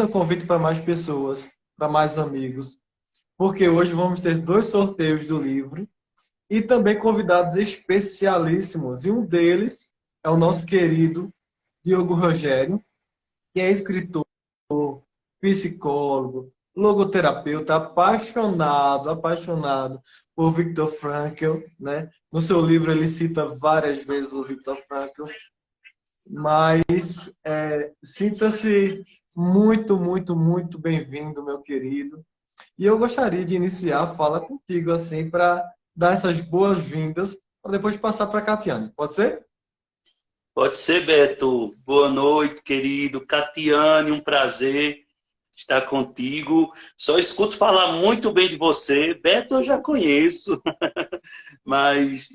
convite para mais pessoas, para mais amigos, porque hoje vamos ter 2 sorteios do livro e também convidados especialíssimos. E um deles é o nosso querido Diogo Rogério, que é escritor, psicólogo, logoterapeuta, apaixonado por Viktor Frankl, né? No seu livro ele cita várias vezes o Viktor Frankl, mas sinta-se muito bem-vindo, meu querido. E eu gostaria de iniciar a fala contigo, assim, para dar essas boas-vindas, para depois passar para a Catiane. Pode ser? Pode ser, Beto. Boa noite, querido. Catiane, um prazer estar contigo. Só escuto falar muito bem de você. Beto eu já conheço, mas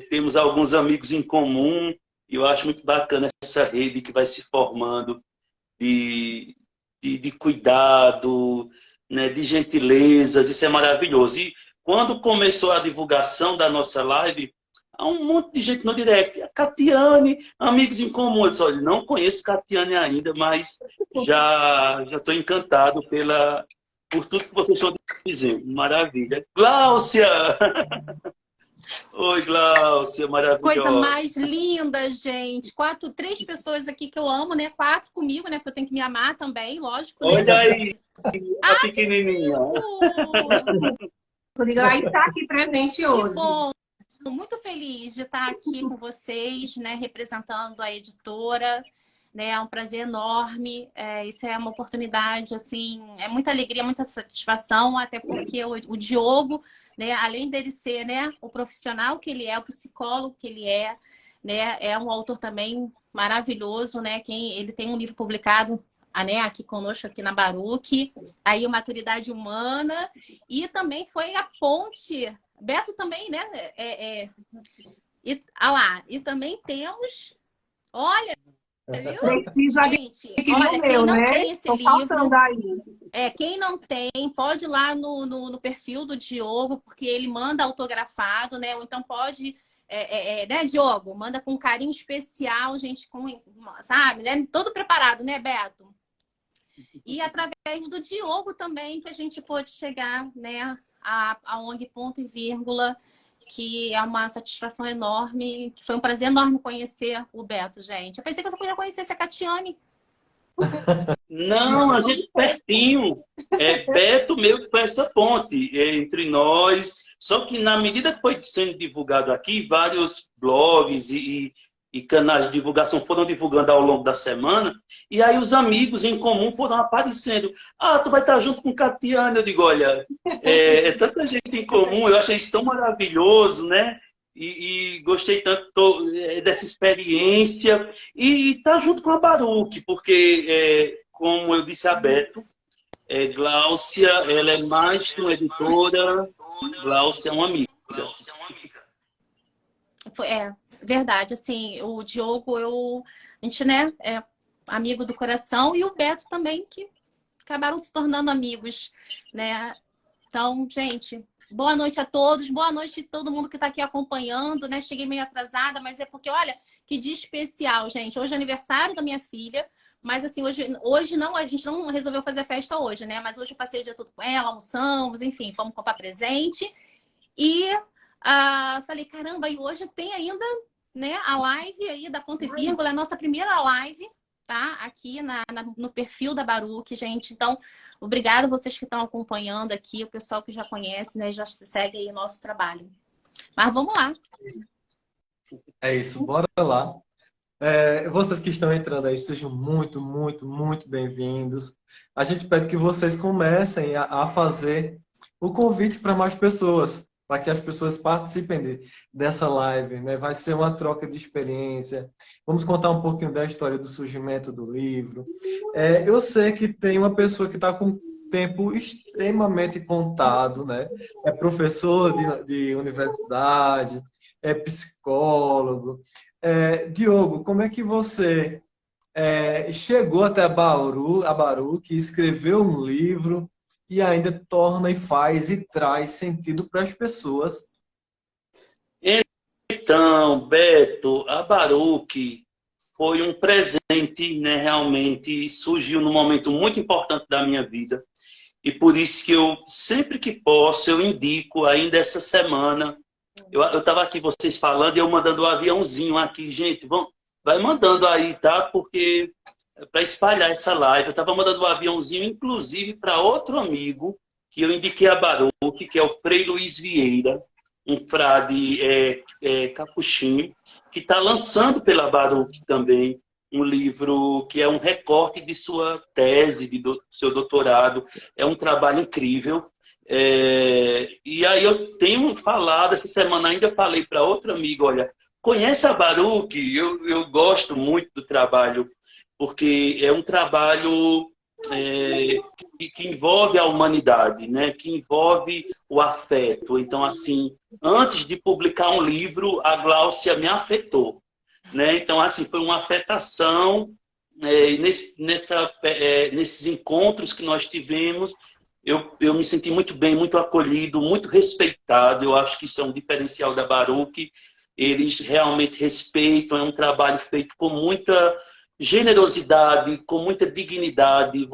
temos alguns amigos em comum e eu acho muito bacana essa rede que vai se formando de, de cuidado, né, de gentilezas. Isso é maravilhoso. E quando começou a divulgação da nossa live, há um monte de gente no direct. A Catiane, amigos em comum. Eu disse, olha, não conheço Catiane ainda, mas já estou encantado por tudo que vocês estão dizendo. Maravilha. Gláucia! Oi, Gláucia, Coisa maravilhosa. mais linda, gente. Três pessoas aqui que eu amo, né? 4 comigo, né? Porque eu tenho que me amar também, lógico, né, Olha aí, gente? a pequenininha. Rodrigo aí está aqui presente Que hoje. bom! Muito feliz de estar aqui com vocês, né? Representando a editora. Né? É um prazer enorme. Isso é uma oportunidade, assim, é muita alegria, muita satisfação, até porque o Diogo, né, além dele ser, né, o profissional que ele é, o psicólogo que ele é, né, é um autor também maravilhoso, né? Ele tem um livro publicado, né, aqui conosco, aqui na Baruch, aí o Maturidade Humana, e também foi a ponte. Beto também, né? E também temos, olha, viu? Precisa Gente, adquirir olha, o quem meu, não né? tem esse Tô faltando livro, aí. quem não tem, pode ir lá no perfil do Diogo, porque ele manda autografado, né? Ou então pode, né, Diogo? Manda com carinho especial, gente, sabe, né? Todo preparado, né, Beto? E através do Diogo também que a gente pôde chegar, né, a ONG Ponto e Vírgula, que é uma satisfação enorme, que foi um prazer enorme conhecer o Beto, gente. Eu pensei que você podia conhecer a Catiane. Não, a gente pertinho. Beto meio que foi essa ponte entre nós. Só que na medida que foi sendo divulgado aqui, vários blogs e canais de divulgação foram divulgando ao longo da semana. E aí os amigos em comum foram aparecendo. Ah, tu vai estar junto com Catiane. Eu digo, olha, é tanta gente em comum. Eu achei isso tão maravilhoso, né? E gostei tanto dessa experiência. E tá junto com a Baruch, porque, como eu disse a Beto, Gláucia, ela é mais que uma editora, Gláucia é uma amiga. É verdade, assim, o Diogo, a gente, né, é amigo do coração, e o Beto também, que acabaram se tornando amigos, né? Então, gente, boa noite a todos, boa noite a todo mundo que está aqui acompanhando, né? Cheguei meio atrasada, mas é porque, olha, que dia especial, gente. Hoje é aniversário da minha filha, mas assim, hoje não, a gente não resolveu fazer festa hoje, né? Mas hoje eu passei o dia todo com ela, almoçamos, enfim, fomos comprar presente. E falei, caramba, e hoje tem ainda, né, a live aí da Ponto e Vírgula, a nossa primeira live, tá? Aqui no perfil da Baruch, gente. Então, obrigada a vocês que estão acompanhando aqui, o pessoal que já conhece, né, já segue aí o nosso trabalho. Mas vamos lá. É isso, bora lá. Vocês que estão entrando aí, sejam muito bem-vindos. A gente pede que vocês comecem a fazer o convite para mais pessoas, para que as pessoas participem dessa live, né? Vai ser uma troca de experiência. Vamos contar um pouquinho da história do surgimento do livro. Eu sei que tem uma pessoa que está com tempo extremamente contado, né? É professor de universidade, é psicólogo. Diogo, como é que você chegou até a Baruch, escreveu um livro e ainda torna e faz e traz sentido para as pessoas? Então, Beto, a Baruch foi um presente, né? Realmente surgiu num momento muito importante da minha vida. E por isso que eu, sempre que posso, eu indico, ainda essa semana. Eu estava aqui, vocês falando, e eu mandando o aviãozinho aqui. Gente, vai mandando aí, tá? Porque para espalhar essa live. Eu estava mandando um aviãozinho, inclusive, para outro amigo que eu indiquei a Baruch, que é o Frei Luiz Vieira, um frade capuchinho, que está lançando pela Baruch também um livro que é um recorte de sua tese, do seu doutorado. É um trabalho incrível. E aí eu tenho falado, essa semana ainda falei para outro amigo, olha, conhece a Baruch? Eu gosto muito do trabalho, porque é um trabalho que envolve a humanidade, né? Que envolve o afeto. Então, assim, antes de publicar um livro, a Gláucia me afetou, né? Então, assim, foi uma afetação nesses encontros que nós tivemos. Eu me senti muito bem, muito acolhido, muito respeitado. Eu acho que isso é um diferencial da Baruch. Eles realmente respeitam, é um trabalho feito com muita generosidade, com muita dignidade.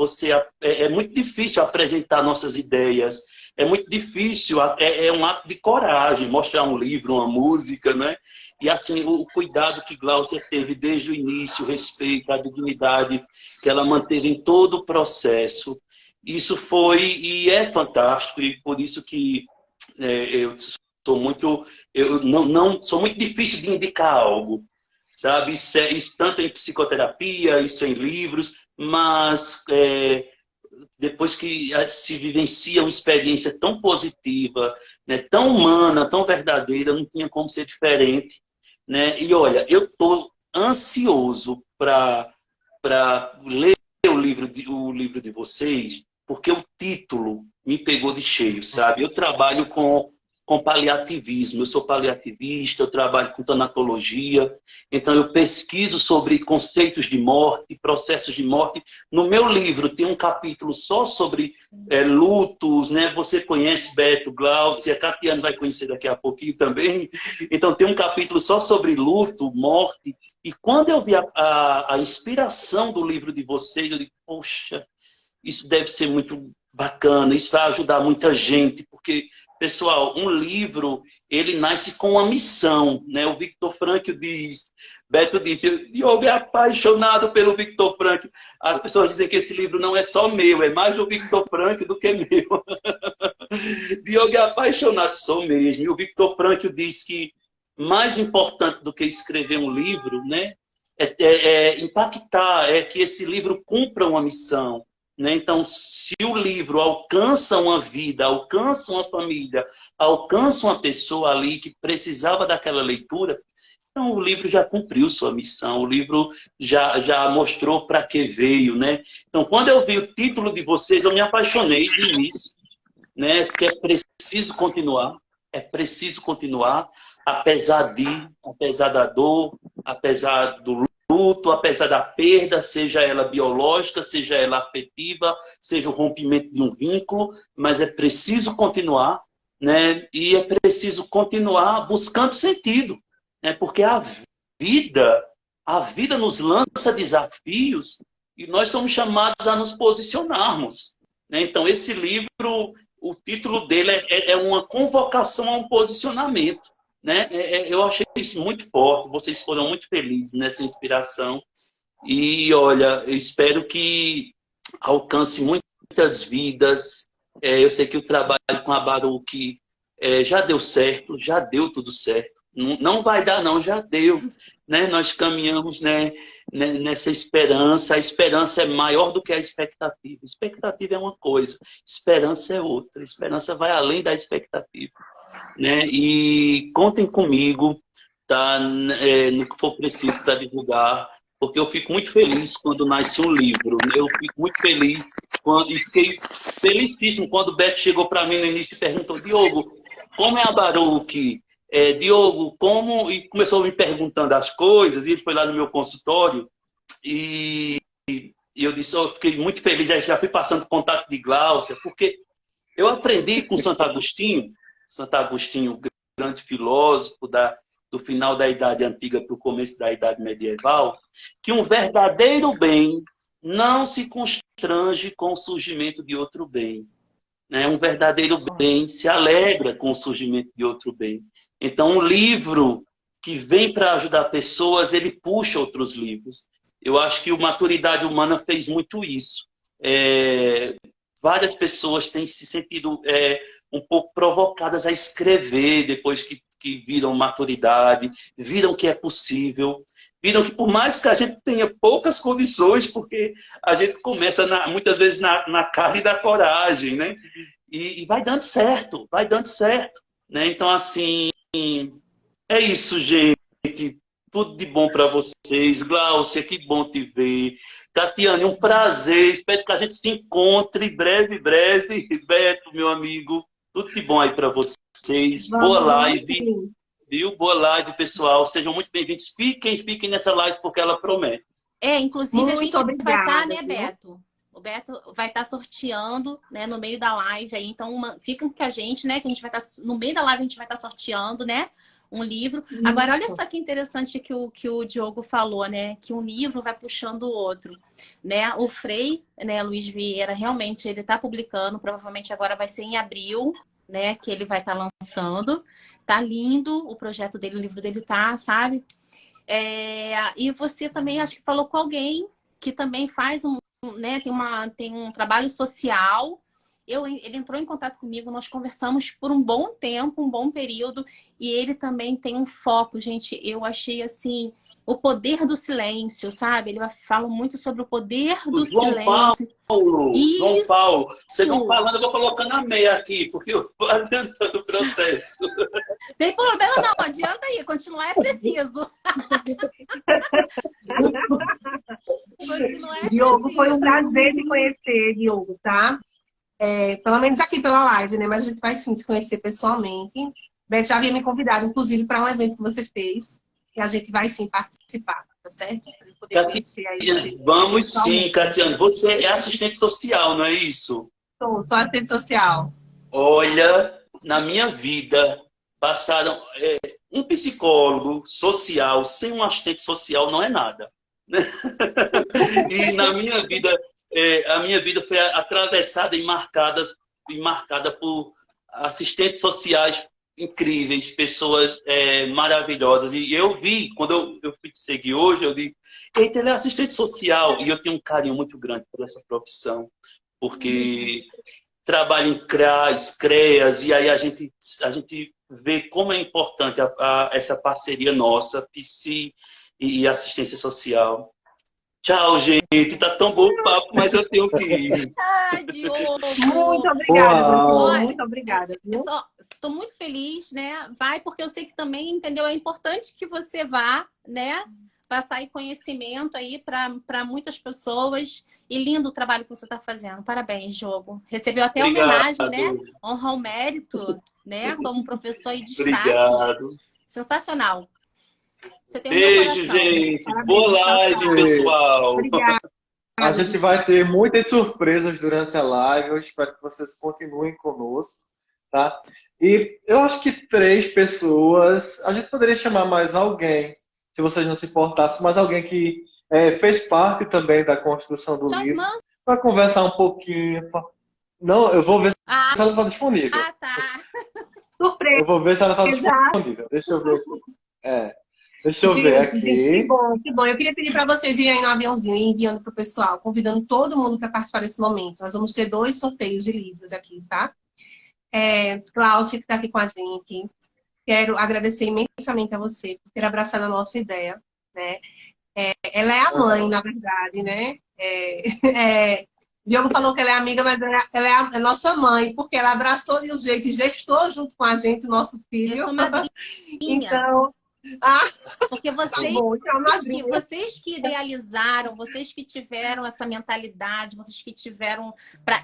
É muito difícil apresentar nossas ideias, é muito difícil, é um ato de coragem mostrar um livro, uma música, né? E assim, o cuidado que Gláucia teve desde o início, o respeito, a dignidade que ela manteve em todo o processo, isso foi e é fantástico, e por isso que eu não sou muito difícil de indicar algo, sabe? Isso tanto em psicoterapia, isso em livros, mas depois que se vivencia uma experiência tão positiva, né, tão humana, tão verdadeira, não tinha como ser diferente, né? E olha, eu estou ansioso para ler o livro de vocês, porque o título me pegou de cheio, sabe? Eu trabalho com paliativismo, eu sou paliativista, eu trabalho com tanatologia, então eu pesquiso sobre conceitos de morte, processos de morte. No meu livro tem um capítulo só sobre lutos, né? Você conhece Beto, Gláucia, Catiane vai conhecer daqui a pouquinho também. Então tem um capítulo só sobre luto, morte. E quando eu vi a inspiração do livro de vocês, eu digo, poxa, isso deve ser muito bacana, isso vai ajudar muita gente, porque, pessoal, um livro, ele nasce com uma missão, né? O Victor Frankl diz, Beto diz, Diogo é apaixonado pelo Victor Frankl. As pessoas dizem que esse livro não é só meu, é mais do Victor Frankl do que meu. Diogo é apaixonado, sou mesmo. E o Victor Frankl diz que mais importante do que escrever um livro, né, é impactar, é que esse livro cumpra uma missão. Né? Então, se o livro alcança uma vida, alcança uma família, alcança uma pessoa ali que precisava daquela leitura, então o livro já cumpriu sua missão, o livro já mostrou para que veio. Né? Então, quando eu vi o título de vocês, eu me apaixonei de início, né? Porque é preciso continuar, apesar da dor, apesar do luto, apesar da perda, seja ela biológica, seja ela afetiva, seja o rompimento de um vínculo, mas é preciso continuar, né? E é preciso continuar buscando sentido, né? Porque a vida nos lança desafios e nós somos chamados a nos posicionarmos, né? Então, esse livro, o título dele é uma convocação a um posicionamento. Né? Eu achei isso muito forte, vocês foram muito felizes nessa inspiração e olha, eu espero que alcance muitas vidas. Eu sei que o trabalho com a Baruch já deu certo, já deu tudo certo, não vai dar não, já deu, né? Nós caminhamos, né, nessa esperança. A esperança é maior do que a expectativa. Expectativa é uma coisa, esperança é outra, esperança vai além da expectativa. Né? E contem comigo, tá? No que for preciso para divulgar, porque eu fico muito feliz quando nasce um livro. Né? Eu fico muito feliz e fiquei felicíssimo quando o Beto chegou para mim no início e perguntou: Diogo, como é a Baruch? Diogo, como? E começou me perguntando as coisas, e ele foi lá no meu consultório e eu disse, eu fiquei muito feliz, já fui passando contato de Gláucia, porque eu aprendi com Santo Agostinho, grande filósofo do final da Idade Antiga para o começo da Idade Medieval, que um verdadeiro bem não se constrange com o surgimento de outro bem. Né? Um verdadeiro bem se alegra com o surgimento de outro bem. Então, um livro que vem para ajudar pessoas, ele puxa outros livros. Eu acho que o Maturidade Humana fez muito isso. Várias pessoas têm se sentido um pouco provocadas a escrever depois que viram maturidade, viram que é possível, viram que por mais que a gente tenha poucas condições, porque a gente começa muitas vezes na cara e da coragem, né? E vai dando certo, vai dando certo. Né? Então, assim, é isso, gente. Tudo de bom para vocês. Glaucia, que bom te ver. Tatiane, um prazer. Espero que a gente se encontre breve, breve. Beto, meu amigo, tudo de bom aí para vocês. Boa live. Viu? Boa live, pessoal. Sejam muito bem-vindos. Fiquem nessa live porque ela promete. Inclusive Muito a gente obrigada, vai estar, né, viu? Beto? O Beto vai estar sorteando, né, no meio da live aí. Então, fica com a gente, né? Que a gente vai estar no meio da live, a gente vai estar sorteando, né? Um livro. Agora, olha só que interessante que o Diogo falou, né? Que um livro vai puxando o outro, né? O Frei, né, Luiz Vieira, realmente ele está publicando, provavelmente agora vai ser em abril, né? Que ele vai estar lançando. Tá lindo o projeto dele, o livro dele tá, sabe? E você também, acho que falou com alguém que também faz né? Tem um trabalho social. Ele entrou em contato comigo, nós conversamos por um bom tempo, um bom período, e ele também tem um foco, gente. Eu achei assim, o poder do silêncio, sabe? Ele fala muito sobre o poder do silêncio. João Isso! Paulo, vocês vão falando, eu vou colocando a meia aqui, porque eu vou adiantando o processo. Tem problema não, adianta aí, continuar é preciso. Continuar é Diogo, preciso. foi um prazer te conhecer, Diogo, tá? Pelo menos aqui pela live, né? Mas a gente vai sim se conhecer pessoalmente. Beth já havia me convidado, inclusive, para um evento que você fez. E a gente vai sim participar, tá certo? Para poder conhecer aí você. Vamos sim, Catiane. Você é assistente social, não é isso? Sou assistente social. Olha, na minha vida, passaram um psicólogo social sem um assistente social não é nada. Né? E na minha vida, a minha vida foi atravessada e marcada por assistentes sociais incríveis, pessoas maravilhosas. E eu vi, quando eu fui te seguir hoje, eu vi, eita, ele é assistente social. E eu tenho um carinho muito grande por essa profissão, porque trabalho em CRAS, CREAS, e aí a gente vê como é importante essa parceria nossa, psi e assistência social. Tchau, gente. Tá tão bom o papo, mas eu tenho que ir. Ah, Diogo! Muito obrigada, Uau. muito obrigada. Viu? Estou muito feliz, né? Vai, porque eu sei que também, entendeu? É importante que você vá, né? Passar aí conhecimento aí para muitas pessoas. E lindo o trabalho que você está fazendo. Parabéns, Diogo. Recebeu até homenagem, né? Honra ao mérito, né? Como professor e destaque. Obrigado. Sensacional. Você tem Beijo, o meu coração. gente. Parabéns, Boa live, tchau. pessoal. Obrigada. A gente vai ter muitas surpresas durante a live. Eu espero que vocês continuem conosco, tá? E eu acho que 3 pessoas. A gente poderia chamar mais alguém, se vocês não se importassem, mais alguém que fez parte também da construção do Tchau, livro, irmã. para conversar um pouquinho. Não, eu vou ver Ah, se ela está disponível. tá. Surpresa. Eu vou ver se ela está Exato. disponível. Deixa eu ver aqui. Deixa eu ver Gente, aqui. que bom, que bom. Eu queria pedir para vocês irem aí no aviãozinho e enviando para o pessoal, convidando todo mundo para participar desse momento. Nós vamos ter 2 sorteios de livros aqui, tá? Cláudia, que está aqui com a gente. Quero agradecer imensamente a você por ter abraçado a nossa ideia, né? Ela é a mãe, na verdade, né? Diogo falou que ela é amiga, mas ela é a nossa mãe, porque ela abraçou de um jeito e gestou junto com a gente o nosso filho. Eu sou madrinha. Então, Porque tá bom, então, madrinha. vocês que idealizaram, vocês que tiveram essa mentalidade, vocês que tiveram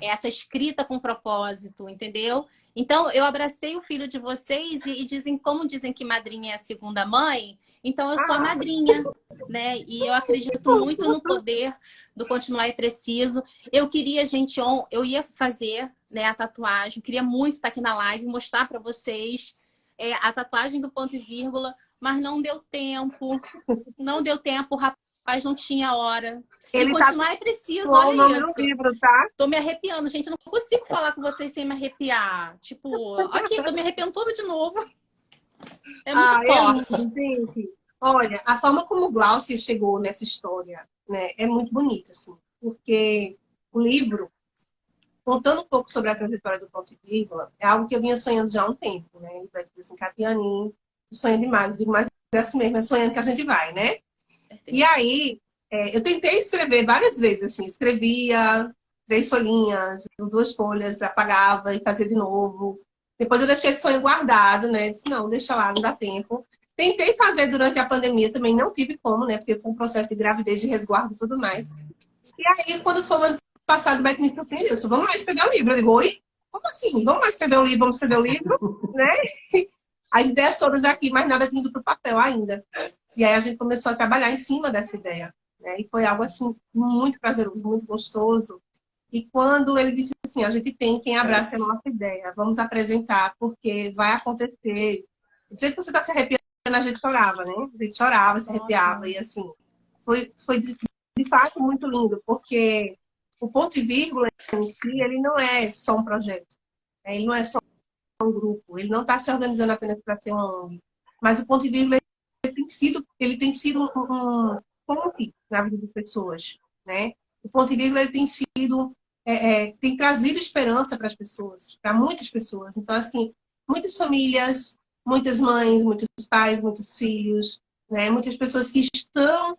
essa escrita com propósito, entendeu? Então, eu abracei o filho de vocês e como dizem que madrinha é a segunda mãe, então eu sou a madrinha, né? E eu acredito muito no poder do continuar é preciso. Eu queria, gente, eu ia fazer, né, a tatuagem, queria muito estar aqui na live, mostrar para vocês a tatuagem do ponto e vírgula, mas não deu tempo. Não deu tempo, o rapaz não tinha hora. E Ele continuar é preciso, o nome olha do isso. livro, tá? Tô me arrepiando, gente. Eu não consigo falar com vocês sem me arrepiar. Tipo, aqui, tô me arrepiando tudo de novo. É muito É forte. lindo, gente. Olha, a forma como o Glaucio chegou nessa história, né, é muito bonita, assim, porque o livro, contando um pouco sobre a trajetória do ponto e vírgula, é algo que eu vinha sonhando já há um tempo, né? Ele vai dizer assim, Catiane, sonha demais, eu digo, mas é assim mesmo, é sonhando que a gente vai, né? E aí, eu tentei escrever várias vezes, assim, escrevia 3 folhinhas, 2 folhas, apagava e fazia de novo. Depois eu deixei esse sonho guardado, né? Disse, não, deixa lá, não dá tempo. Tentei fazer durante a pandemia, também não tive como, né? Porque foi um processo de gravidez, de resguardo e tudo mais. E aí, quando foi o ano passado, o Beto me surpreendeu. Disse, vamos lá escrever um livro. Eu digo, oi? Como assim? Vamos lá escrever um livro, vamos escrever um livro, né? As ideias todas aqui, mas nada tinha ido para o papel ainda. E aí a gente começou a trabalhar em cima dessa ideia, né? E foi algo, assim, muito prazeroso, muito gostoso. E quando ele disse assim, a gente tem quem abraça a nossa ideia, vamos apresentar, porque vai acontecer. Do jeito que você está se arrepiando, a gente chorava, né? A gente chorava, se arrepiava, e assim, foi de fato muito lindo, porque o ponto e vírgula em si, ele não é só um projeto, né? Ele não é só um grupo, ele não está se organizando apenas para ser uma ONG, mas o ponto e vírgula ele tem sido um ponte na vida das pessoas, né? O ponto e vírgula ele tem sido tem trazido esperança para as pessoas, para muitas pessoas. Então, assim, muitas famílias, muitas mães, muitos pais, muitos filhos, né? Muitas pessoas que estão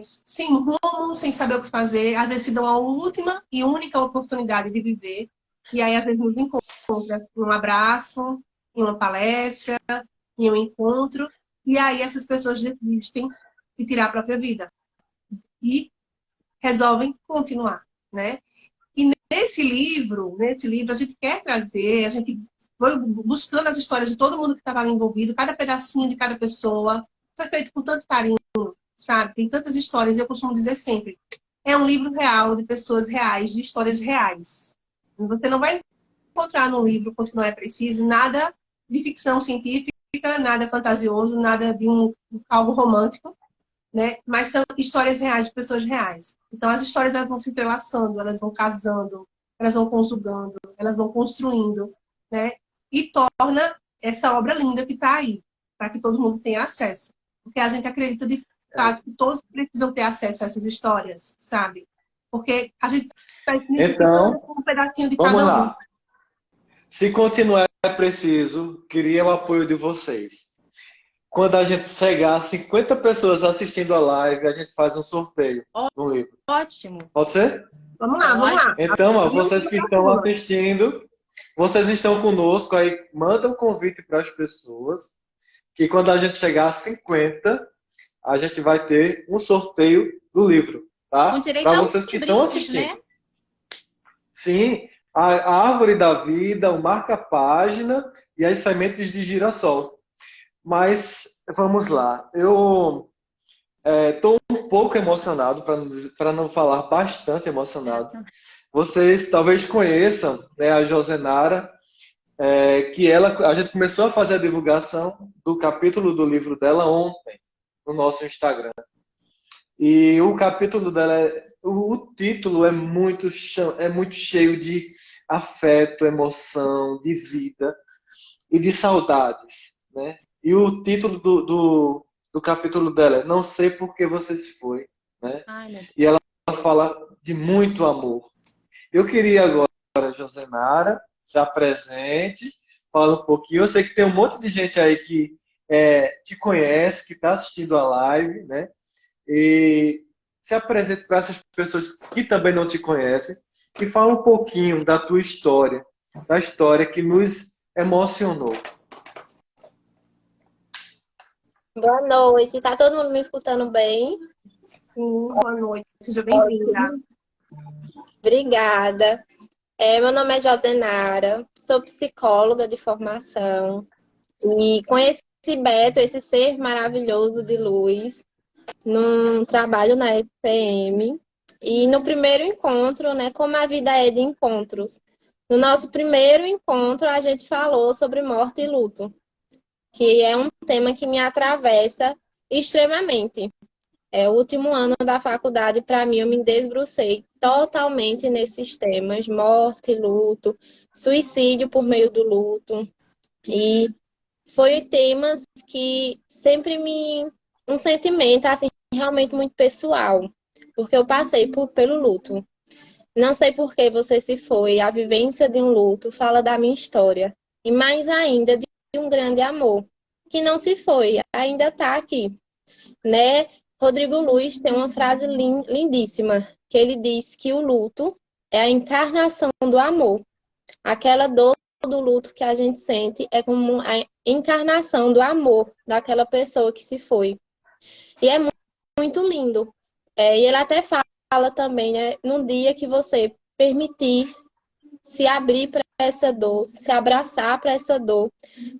sem rumo, sem saber o que fazer, às vezes se dão a última e única oportunidade de viver, e aí às vezes nos encontra um abraço, em uma palestra, em um encontro, e aí essas pessoas desistem de tirar a própria vida e resolvem continuar, né? E nesse livro a gente quer trazer, a gente foi buscando as histórias de todo mundo que estava ali envolvido, cada pedacinho de cada pessoa, foi feito com tanto carinho, sabe? Tem tantas histórias, e eu costumo dizer sempre, é um livro real, de pessoas reais, de histórias reais. Você não vai encontrar no livro, Continuar é Preciso, nada de ficção científica, nada fantasioso, nada de algo romântico, né? Mas são histórias reais de pessoas reais. Então as histórias elas vão se entrelaçando, elas vão casando, elas vão conjugando, elas vão construindo, né? E torna essa obra linda que está aí, para que todo mundo tenha acesso. Porque a gente acredita de fato que todos precisam ter acesso a essas histórias, sabe? Porque a gente está Então, um pedacinho de vamos cada um. lá. Se continuar preciso, queria o apoio de vocês. Quando a gente chegar a 50 pessoas assistindo a live, a gente faz um sorteio no livro. Ótimo. Pode ser? Vamos lá, vamos lá. Então, ó, vocês que estão assistindo, vocês estão conosco aí, manda um convite para as pessoas, que quando a gente chegar a 50, a gente vai ter um sorteio do livro, tá? Com direito Para a vocês que uns estão brindes, assistindo. né? Sim, a árvore da vida, o marca-página e as sementes de girassol. Mas vamos lá, eu estou um pouco emocionado, para não falar bastante emocionado. Vocês talvez conheçam, né, a Josenara, que a gente começou a fazer a divulgação do capítulo do livro dela ontem, no nosso Instagram. E o capítulo dela, o título é muito cheio de afeto, emoção, de vida e de saudades, né? E o título do capítulo dela é Não Sei Por Que Você Se Foi, né? Ai, E ela fala de muito amor. Eu queria agora, Josenara, se apresente, fala um pouquinho. Eu sei que tem um monte de gente aí que te conhece, que está assistindo a live, né? E se apresente para essas pessoas que também não te conhecem e fala um pouquinho da tua história, da história que nos emocionou. Boa noite, tá todo mundo me escutando bem? Sim, boa noite, seja bem-vinda. Obrigada. Meu nome é Josenara, sou psicóloga de formação e conheci Beto, esse ser maravilhoso de luz, num trabalho na SPM. E no primeiro encontro, né, como a vida é de encontros, no nosso primeiro encontro a gente falou sobre morte e luto. que é um tema que me atravessa extremamente. É o último ano da faculdade, para mim, eu me debrucei totalmente nesses temas, morte, luto, suicídio por meio do luto. E foi temas que sempre me... um sentimento, assim, realmente muito pessoal, porque eu passei pelo luto. Não sei por que você se foi, a vivência de um luto fala da minha história. E mais ainda, de um grande amor, que não se foi, ainda está aqui, né? Rodrigo Luiz tem uma frase lindíssima, que ele diz que o luto é a encarnação do amor. Aquela dor do luto que a gente sente é como a encarnação do amor daquela pessoa que se foi. E é muito lindo. E ele até fala também, né? Num dia que você permitir se abrir para essa dor, se abraçar para essa dor,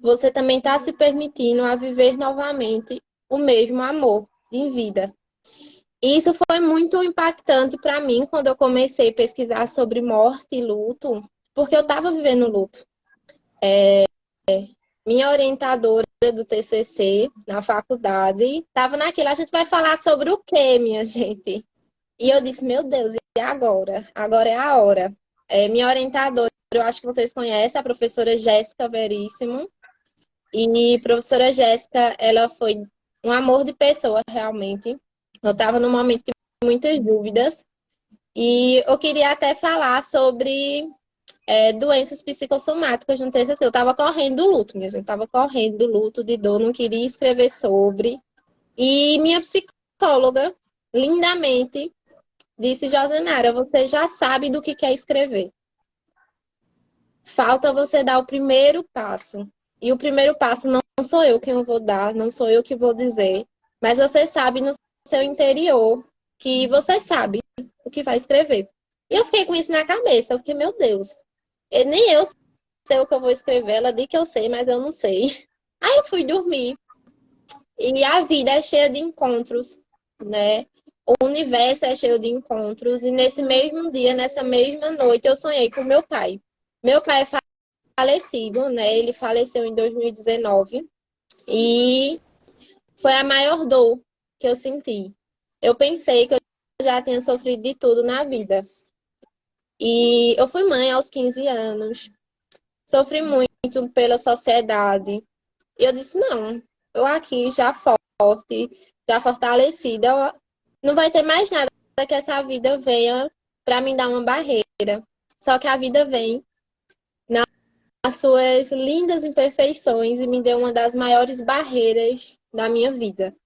você também está se permitindo a viver novamente o mesmo amor em vida. E isso foi muito impactante para mim quando eu comecei a pesquisar sobre morte e luto, porque eu estava vivendo luto. Minha orientadora do TCC na faculdade estava naquilo, a gente vai falar sobre o quê, minha gente? E eu disse, meu Deus, e agora? Agora é a hora. Minha orientadora, eu acho que vocês conhecem, a professora Jéssica Veríssimo. E a professora Jéssica, ela foi um amor de pessoa, realmente. Eu estava num momento de muitas dúvidas. E eu queria até falar sobre doenças psicossomáticas no TCC. Eu estava correndo do luto, minha gente. Estava correndo do luto, de dor, não queria escrever sobre. E minha psicóloga, lindamente, disse, Josenara, você já sabe do que quer escrever. Falta você dar o primeiro passo. E o primeiro passo não sou eu quem eu vou dar, não sou eu que vou dizer, mas você sabe no seu interior que você sabe o que vai escrever. E eu fiquei com isso na cabeça. Eu fiquei, meu Deus, nem eu sei o que eu vou escrever. Ela diz que eu sei, mas eu não sei. Aí eu fui dormir. E a vida é cheia de encontros, né? O universo é cheio de encontros. E nesse mesmo dia, nessa mesma noite, eu sonhei com meu pai. Meu pai é falecido, né? Ele faleceu em 2019. E foi a maior dor que eu senti. Eu pensei que eu já tinha sofrido de tudo na vida. E eu fui mãe aos 15 anos. Sofri muito pela sociedade. E eu disse, não, eu aqui já forte, já fortalecida, não vai ter mais nada que essa vida venha para me dar uma barreira. Só que a vida vem nas suas lindas imperfeições e me deu uma das maiores barreiras da minha vida.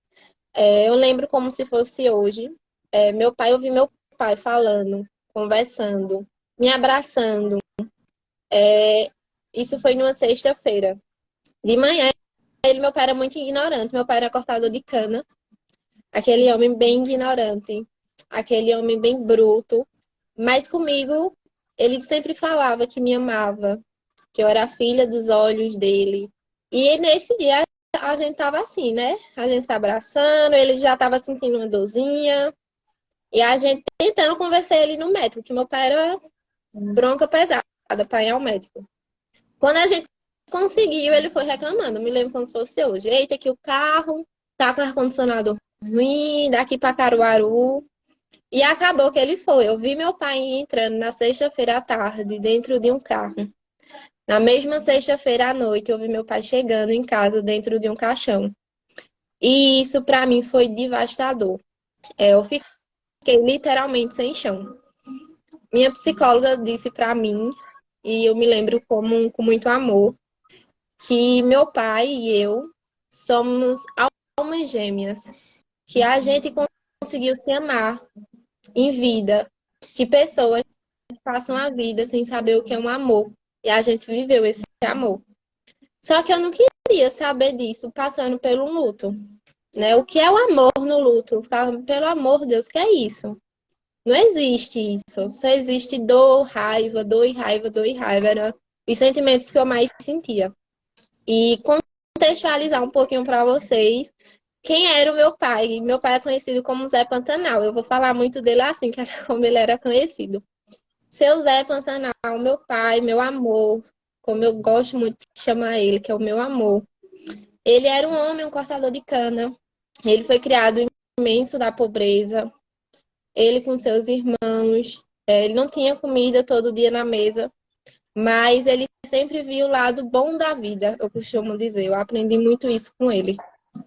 Eu lembro como se fosse hoje. Eu vi meu pai falando, conversando, me abraçando. Isso foi numa sexta-feira. De manhã, meu pai era muito ignorante. Meu pai era cortador de cana. Aquele homem bem ignorante. Aquele homem bem bruto. Mas comigo, ele sempre falava que me amava. Que eu era filha dos olhos dele. E nesse dia, a gente tava assim, né? A gente se abraçando, ele já tava sentindo uma dorzinha. E a gente tentando convencer ele no médico, que meu pai era bronca pesada para ir ao médico. Quando a gente conseguiu, ele foi reclamando. Me lembro como se fosse hoje. Eita, que o carro tá com ar-condicionado ruim, daqui para Caruaru. E acabou que ele foi. Eu vi meu pai entrando na sexta-feira à tarde, dentro de um carro. Na mesma sexta-feira à noite, eu vi meu pai chegando em casa dentro de um caixão. E isso, para mim, foi devastador. Eu fiquei literalmente sem chão. Minha psicóloga disse para mim, e eu me lembro com muito amor, que meu pai e eu somos almas gêmeas. Que a gente conseguiu se amar em vida. Que pessoas passam a vida sem saber o que é um amor. E a gente viveu esse amor. Só que eu não queria saber disso passando pelo luto. Né? O que é o amor no luto? Eu ficava, pelo amor de Deus, o que é isso? Não existe isso. Só existe dor, raiva, dor e raiva, dor e raiva. Eram os sentimentos que eu mais sentia. E contextualizar um pouquinho para vocês quem era o meu pai. Meu pai é conhecido como Zé Pantanal. Eu vou falar muito dele assim, que era como ele era conhecido. Seu Zé Pantanal, meu pai, meu amor, como eu gosto muito de chamar ele, que é o meu amor. Ele era um homem, um cortador de cana. Ele foi criado imenso da pobreza. Ele com seus irmãos. Ele não tinha comida todo dia na mesa, mas ele sempre viu o lado bom da vida, eu costumo dizer. Eu aprendi muito isso com ele,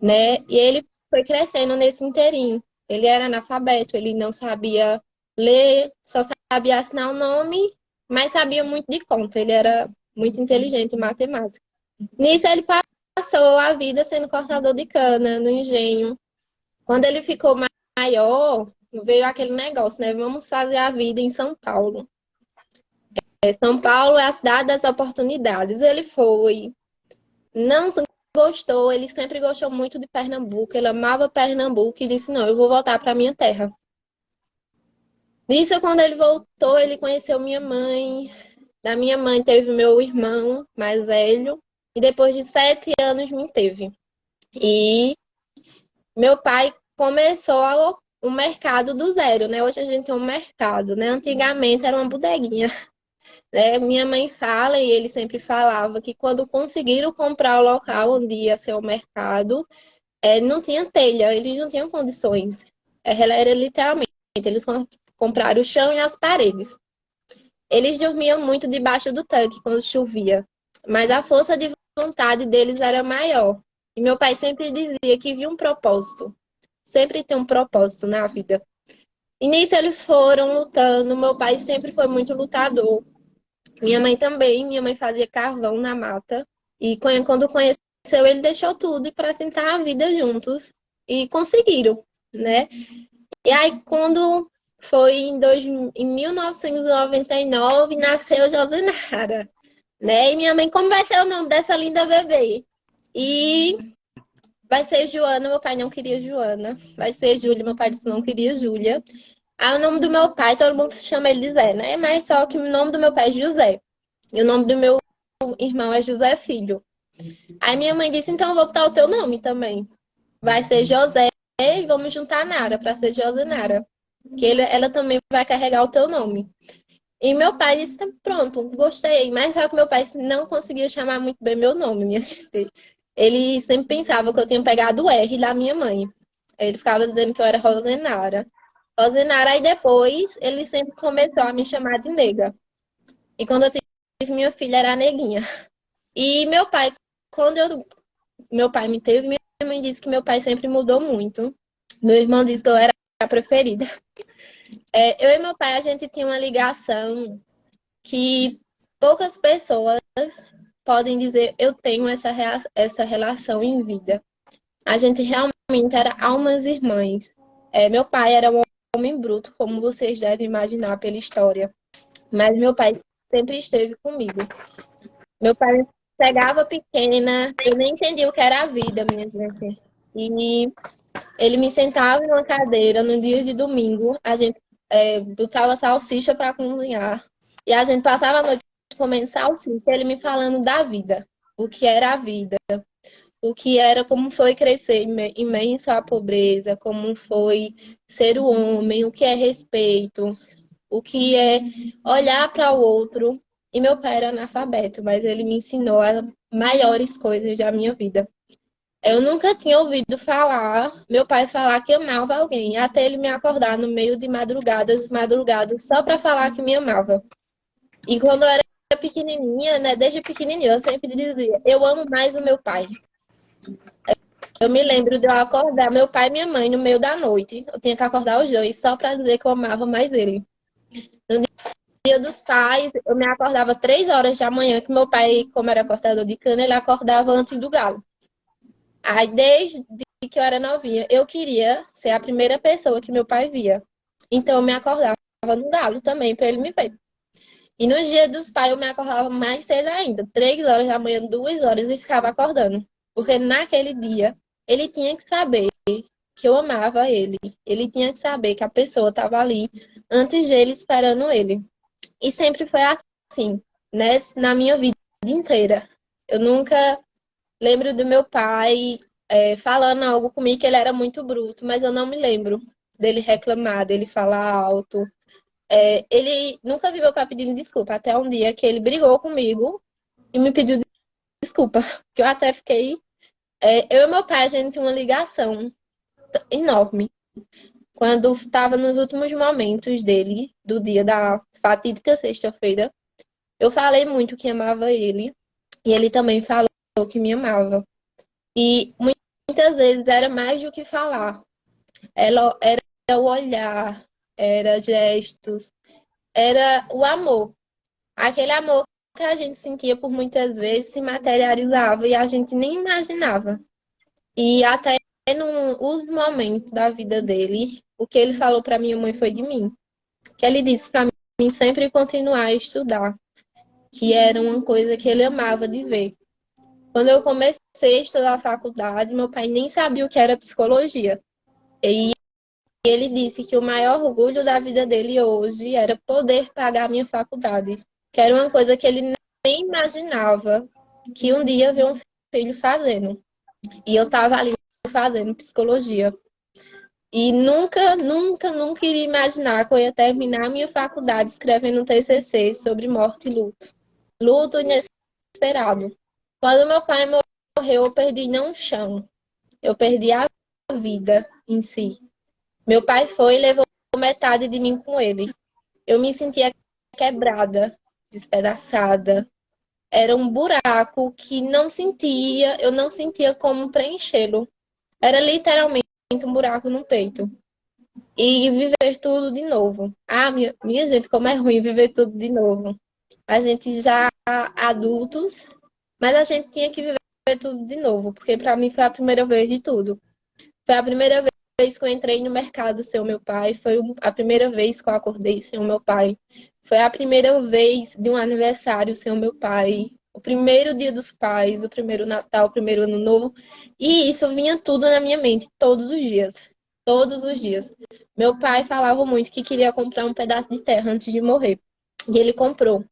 né? E ele foi crescendo nesse inteirinho. Ele era analfabeto, ele não sabia ler, só sabia assinar o nome, mas sabia muito de conta. Ele era muito inteligente em matemática. Nisso, ele passou a vida sendo cortador de cana no engenho. Quando ele ficou maior, veio aquele negócio, né? Vamos fazer a vida em São Paulo. São Paulo é a cidade das oportunidades. Ele foi, não gostou, ele sempre gostou muito de Pernambuco, ele amava Pernambuco e disse, não, eu vou voltar para minha terra. Nisso, quando ele voltou, ele conheceu minha mãe. Da minha mãe teve meu irmão mais velho. E depois de 7 anos me teve. E meu pai começou o mercado do zero, né? Hoje a gente tem um mercado, né? Antigamente era uma bodeguinha. Né? Minha mãe fala, e ele sempre falava, que quando conseguiram comprar o local onde ia ser o mercado, não tinha telha, eles não tinham condições. Ela era literalmente, eles compraram o chão e as paredes. Eles dormiam muito debaixo do tanque quando chovia, mas a força de vontade deles era maior. E meu pai sempre dizia que via um propósito. Sempre tem um propósito na vida. E nisso eles foram lutando. Meu pai sempre foi muito lutador. Minha mãe também. Minha mãe fazia carvão na mata. E quando conheceu, ele deixou tudo para tentar a vida juntos. E conseguiram, né? E aí, quando foi em 1999, nasceu Josenara, né? E minha mãe, como vai ser o nome dessa linda bebê? E vai ser Joana, meu pai não queria Joana. Vai ser Júlia, meu pai disse que não queria Júlia. Aí o nome do meu pai, todo mundo chama ele de Zé, né? Mas só que o nome do meu pai é José. E o nome do meu irmão é José Filho. Aí minha mãe disse, então eu vou botar o teu nome também. Vai ser José e vamos juntar Nara para ser Josenara. Que ela também vai carregar o teu nome. E meu pai disse, pronto, gostei. Mas só que meu pai não conseguia chamar muito bem meu nome, minha gente. Ele sempre pensava que eu tinha pegado o R da minha mãe. Ele ficava dizendo que eu era Rosenara. Rosenara, aí depois ele sempre começou a me chamar de nega. E quando eu tive minha filha, era a neguinha. E meu pai, meu pai me teve, minha mãe disse que meu pai sempre mudou muito. Meu irmão disse que eu era a preferida. Eu e meu pai, a gente tinha uma ligação que poucas pessoas podem dizer eu tenho essa relação em vida. A gente realmente era almas irmãs. Meu pai era um homem bruto, como vocês devem imaginar pela história. Mas meu pai sempre esteve comigo. Meu pai me pegava pequena, eu nem entendia o que era a vida, minha gente. E ele me sentava em uma cadeira no dia de domingo, a gente botava salsicha para cozinhar. E a gente passava a noite comendo salsicha, ele me falando da vida, o que era a vida, o que era, como foi crescer em meio à pobreza, como foi ser o homem, o que é respeito, o que é olhar para o outro. E meu pai era analfabeto, mas ele me ensinou as maiores coisas da minha vida. Eu nunca tinha ouvido meu pai falar que amava alguém, até ele me acordar no meio de madrugadas, só para falar que me amava. E quando eu era pequenininha, né, desde pequenininha, eu sempre dizia, eu amo mais o meu pai. Eu me lembro de eu acordar meu pai e minha mãe no meio da noite. Eu tinha que acordar os dois só para dizer que eu amava mais ele. No dia dos pais, eu me acordava 3 horas da manhã, que meu pai, como era cortador de cana, ele acordava antes do galo. Aí, desde que eu era novinha, eu queria ser a primeira pessoa que meu pai via. Então, eu me acordava no galo também, para ele me ver. E no dia dos pais, eu me acordava mais cedo ainda, 3 horas da manhã, 2 horas, e ficava acordando. Porque naquele dia, ele tinha que saber que eu amava ele. Ele tinha que saber que a pessoa estava ali antes dele, esperando ele. E sempre foi assim, né? Na minha vida inteira. Eu nunca lembro do meu pai falando algo comigo que ele era muito bruto, mas eu não me lembro dele reclamar, dele falar alto. Ele nunca vi meu pai pedindo desculpa, até um dia que ele brigou comigo e me pediu desculpa, que eu até fiquei Eu e meu pai, a gente tinha uma ligação enorme. Quando estava nos últimos momentos dele, do dia da fatídica sexta-feira, eu falei muito que amava ele. E ele também falou que me amava. E muitas vezes era mais do que falar. Era o olhar, era gestos, era o amor. Aquele amor que a gente sentia por muitas vezes se materializava e a gente nem imaginava. E até nos momentos da vida dele, o que ele falou para minha mãe foi de mim. Que ele disse para mim sempre continuar a estudar, que era uma coisa que ele amava de ver. Quando eu comecei a estudar a faculdade, meu pai nem sabia o que era psicologia. E ele disse que o maior orgulho da vida dele hoje era poder pagar a minha faculdade, que era uma coisa que ele nem imaginava que um dia ver um filho fazendo. E eu estava ali fazendo psicologia. E nunca iria imaginar que eu ia terminar a minha faculdade escrevendo um TCC sobre morte e luto. Luto inesperado. Quando meu pai morreu, eu perdi não o chão. Eu perdi a vida em si. Meu pai foi e levou metade de mim com ele. Eu me sentia quebrada, despedaçada. Era um buraco que eu não sentia como preenchê-lo. Era literalmente um buraco no peito. E viver tudo de novo. Minha gente, como é ruim viver tudo de novo. A gente já adultos, mas a gente tinha que viver tudo de novo, porque para mim foi a primeira vez de tudo. Foi a primeira vez que eu entrei no mercado sem o meu pai, foi a primeira vez que eu acordei sem o meu pai. Foi a primeira vez de um aniversário sem o meu pai, o primeiro dia dos pais, o primeiro Natal, o primeiro Ano Novo. E isso vinha tudo na minha mente, todos os dias. Todos os dias. Meu pai falava muito que queria comprar um pedaço de terra antes de morrer. E ele comprou.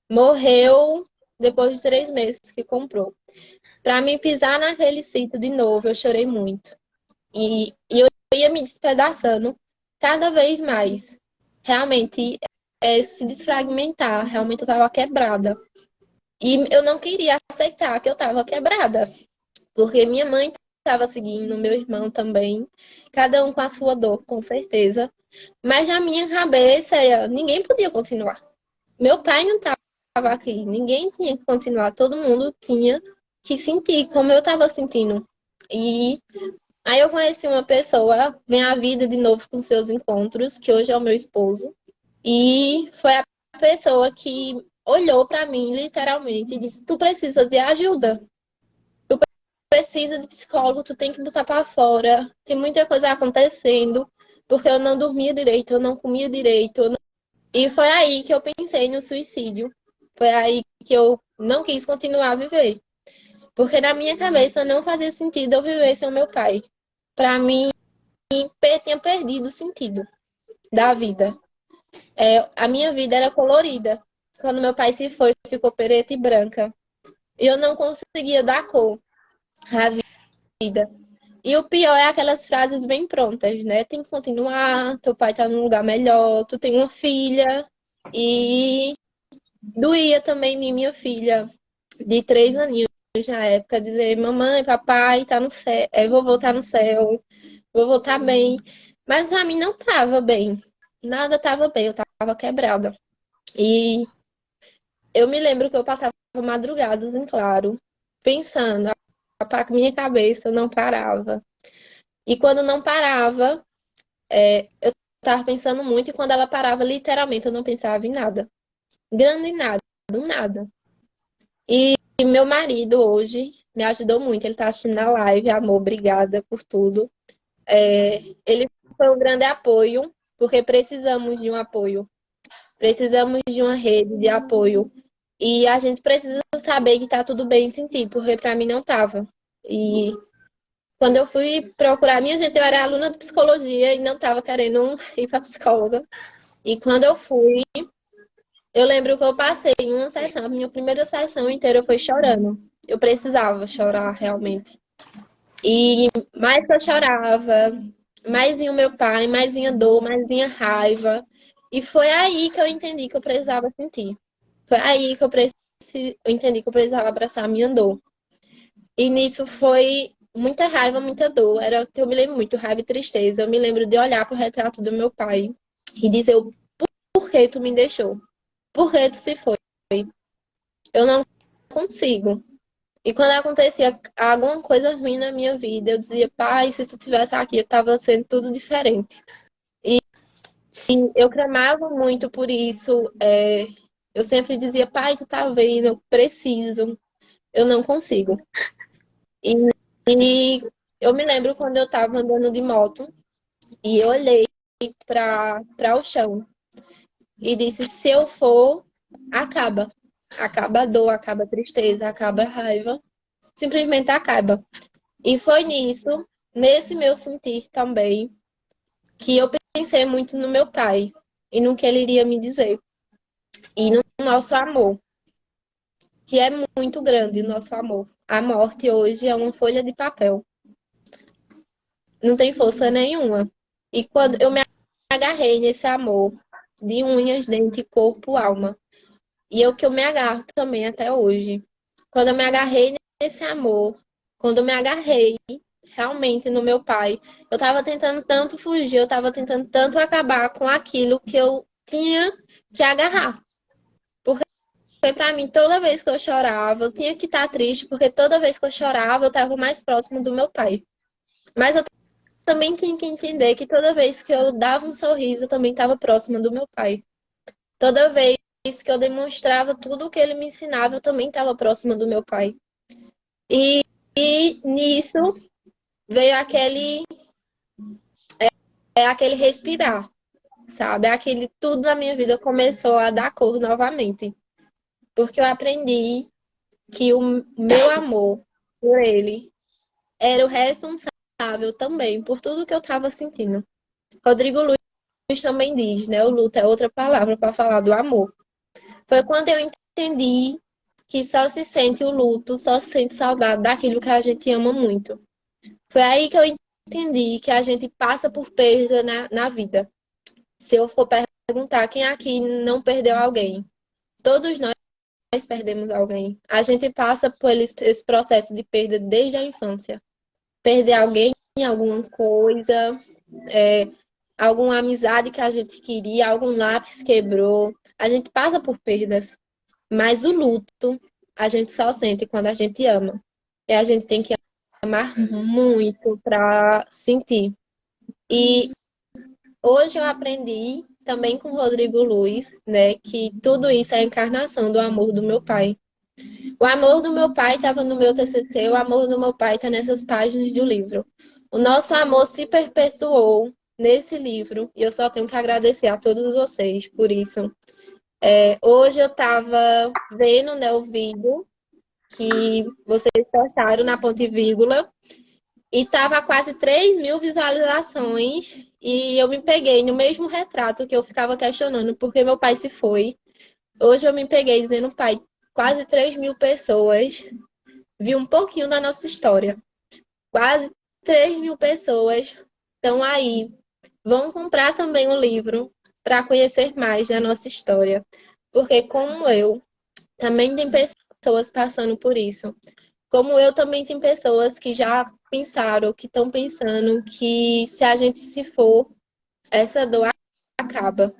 Morreu depois de 3 meses que comprou. Para mim pisar naquele sítio de novo, eu chorei muito. E eu ia me despedaçando cada vez mais. Realmente, se desfragmentar. Realmente eu estava quebrada. E eu não queria aceitar que eu estava quebrada. Porque minha mãe estava seguindo, meu irmão também. Cada um com a sua dor, com certeza. Mas na minha cabeça, ninguém podia continuar. Meu pai não estava aqui. Ninguém tinha que continuar. Todo mundo tinha que sentir como eu estava sentindo. E aí eu conheci uma pessoa, vem a vida de novo com seus encontros, que hoje é o meu esposo. E foi a pessoa que olhou para mim, literalmente, e disse: tu precisa de ajuda. Tu precisa de psicólogo, tu tem que botar para fora. Tem muita coisa acontecendo, porque eu não dormia direito, eu não comia direito. E foi aí que eu pensei no suicídio. Foi aí que eu não quis continuar a viver. Porque na minha cabeça não fazia sentido eu viver sem o meu pai. Para mim, tinha perdido o sentido da vida. A minha vida era colorida. Quando meu pai se foi, ficou preta e branca. E eu não conseguia dar cor à vida. E o pior é aquelas frases bem prontas, né? Tem que continuar, teu pai tá num lugar melhor, tu tem uma filha. E doía também minha filha, de 3 aninhos na época, dizer: mamãe, papai tá no céu, vovô tá no céu, vovô tá bem. Mas a mim não tava bem. Nada tava bem, eu tava quebrada. E eu me lembro que eu passava madrugadas em claro, pensando, a minha cabeça não parava. E quando não parava, eu tava pensando muito, e quando ela parava, literalmente, eu não pensava em nada. Grande em nada, nada. E meu marido hoje me ajudou muito. Ele tá assistindo a live. Amor, obrigada por tudo. Ele foi um grande apoio, porque precisamos de um apoio. Precisamos de uma rede de apoio. E a gente precisa saber que tá tudo bem sem ti, porque pra mim não tava. E quando eu fui procurar, minha gente, eu era aluna de psicologia e não tava querendo ir pra psicóloga. E quando eu fui, eu lembro que eu passei em uma sessão, a minha primeira sessão inteira foi chorando. Eu precisava chorar realmente. E mais que eu chorava, mais vinha o meu pai, mais vinha dor, mais vinha raiva. E foi aí que eu entendi que eu precisava sentir. Foi aí que eu entendi que eu precisava abraçar a minha dor. E nisso foi muita raiva, muita dor. Era o que eu me lembro muito, raiva e tristeza. Eu me lembro de olhar para o retrato do meu pai e dizer, por que tu me deixou? Por que tu se foi? Eu não consigo. E quando acontecia alguma coisa ruim na minha vida, eu dizia, pai, se tu tivesse aqui, eu tava sendo tudo diferente. E eu clamava muito por isso. Eu sempre dizia, pai, tu tá vendo, eu preciso, eu não consigo. E, e eu me lembro quando eu tava andando de moto e eu olhei para o chão e disse, se eu for, acaba. Acaba a dor, acaba a tristeza, acaba a raiva. Simplesmente acaba. E foi nisso, nesse meu sentir também, que eu pensei muito no meu pai e no que ele iria me dizer. E no nosso amor, que é muito grande, o nosso amor. A morte hoje é uma folha de papel. Não tem força nenhuma. E quando eu me agarrei nesse amor, de unhas, dente, corpo, alma. E é o que eu me agarro também até hoje. Quando eu me agarrei nesse amor, quando eu me agarrei realmente no meu pai, eu tava tentando tanto fugir, eu tava tentando tanto acabar com aquilo que eu tinha que agarrar. Porque pra mim, toda vez que eu chorava, eu tinha que estar triste, porque toda vez que eu chorava, eu tava mais próximo do meu pai. Mas eu também tinha que entender que toda vez que eu dava um sorriso, eu também estava próxima do meu pai. Toda vez que eu demonstrava tudo o que ele me ensinava, eu também estava próxima do meu pai. E nisso veio aquele respirar, sabe? Aquele tudo na minha vida começou a dar cor novamente. Porque eu aprendi que o meu amor por ele era o responsável também por tudo que eu estava sentindo. Rodrigo Luiz também diz, né? O luto é outra palavra para falar do amor. Foi quando eu entendi que só se sente o luto, só se sente saudade daquilo que a gente ama muito. Foi aí que eu entendi que a gente passa por perda na vida. Se eu for perguntar quem aqui não perdeu alguém, todos nós perdemos alguém. A gente passa por esse processo de perda desde a infância. Perder alguém em alguma coisa, alguma amizade que a gente queria, algum lápis quebrou. A gente passa por perdas. Mas o luto a gente só sente quando a gente ama. E a gente tem que amar muito para sentir. E hoje eu aprendi também com o Rodrigo Luiz, né, que tudo isso é a encarnação do amor do meu pai. O amor do meu pai estava no meu TCC, o amor do meu pai está nessas páginas do livro. O nosso amor se perpetuou nesse livro e eu só tenho que agradecer a todos vocês por isso. Hoje eu estava vendo, né, o vídeo que vocês postaram na Ponte e Vírgula e estava quase 3.000 visualizações e eu me peguei no mesmo retrato que eu ficava questionando porque meu pai se foi. Hoje eu me peguei dizendo, pai, quase 3.000 pessoas viu um pouquinho da nossa história. Quase 3.000 pessoas estão aí. Vão comprar também o livro para conhecer mais da nossa história. Porque como eu, também tem pessoas passando por isso. Como eu, também tem pessoas que já pensaram, que estão pensando que se a gente se for, essa dor acaba.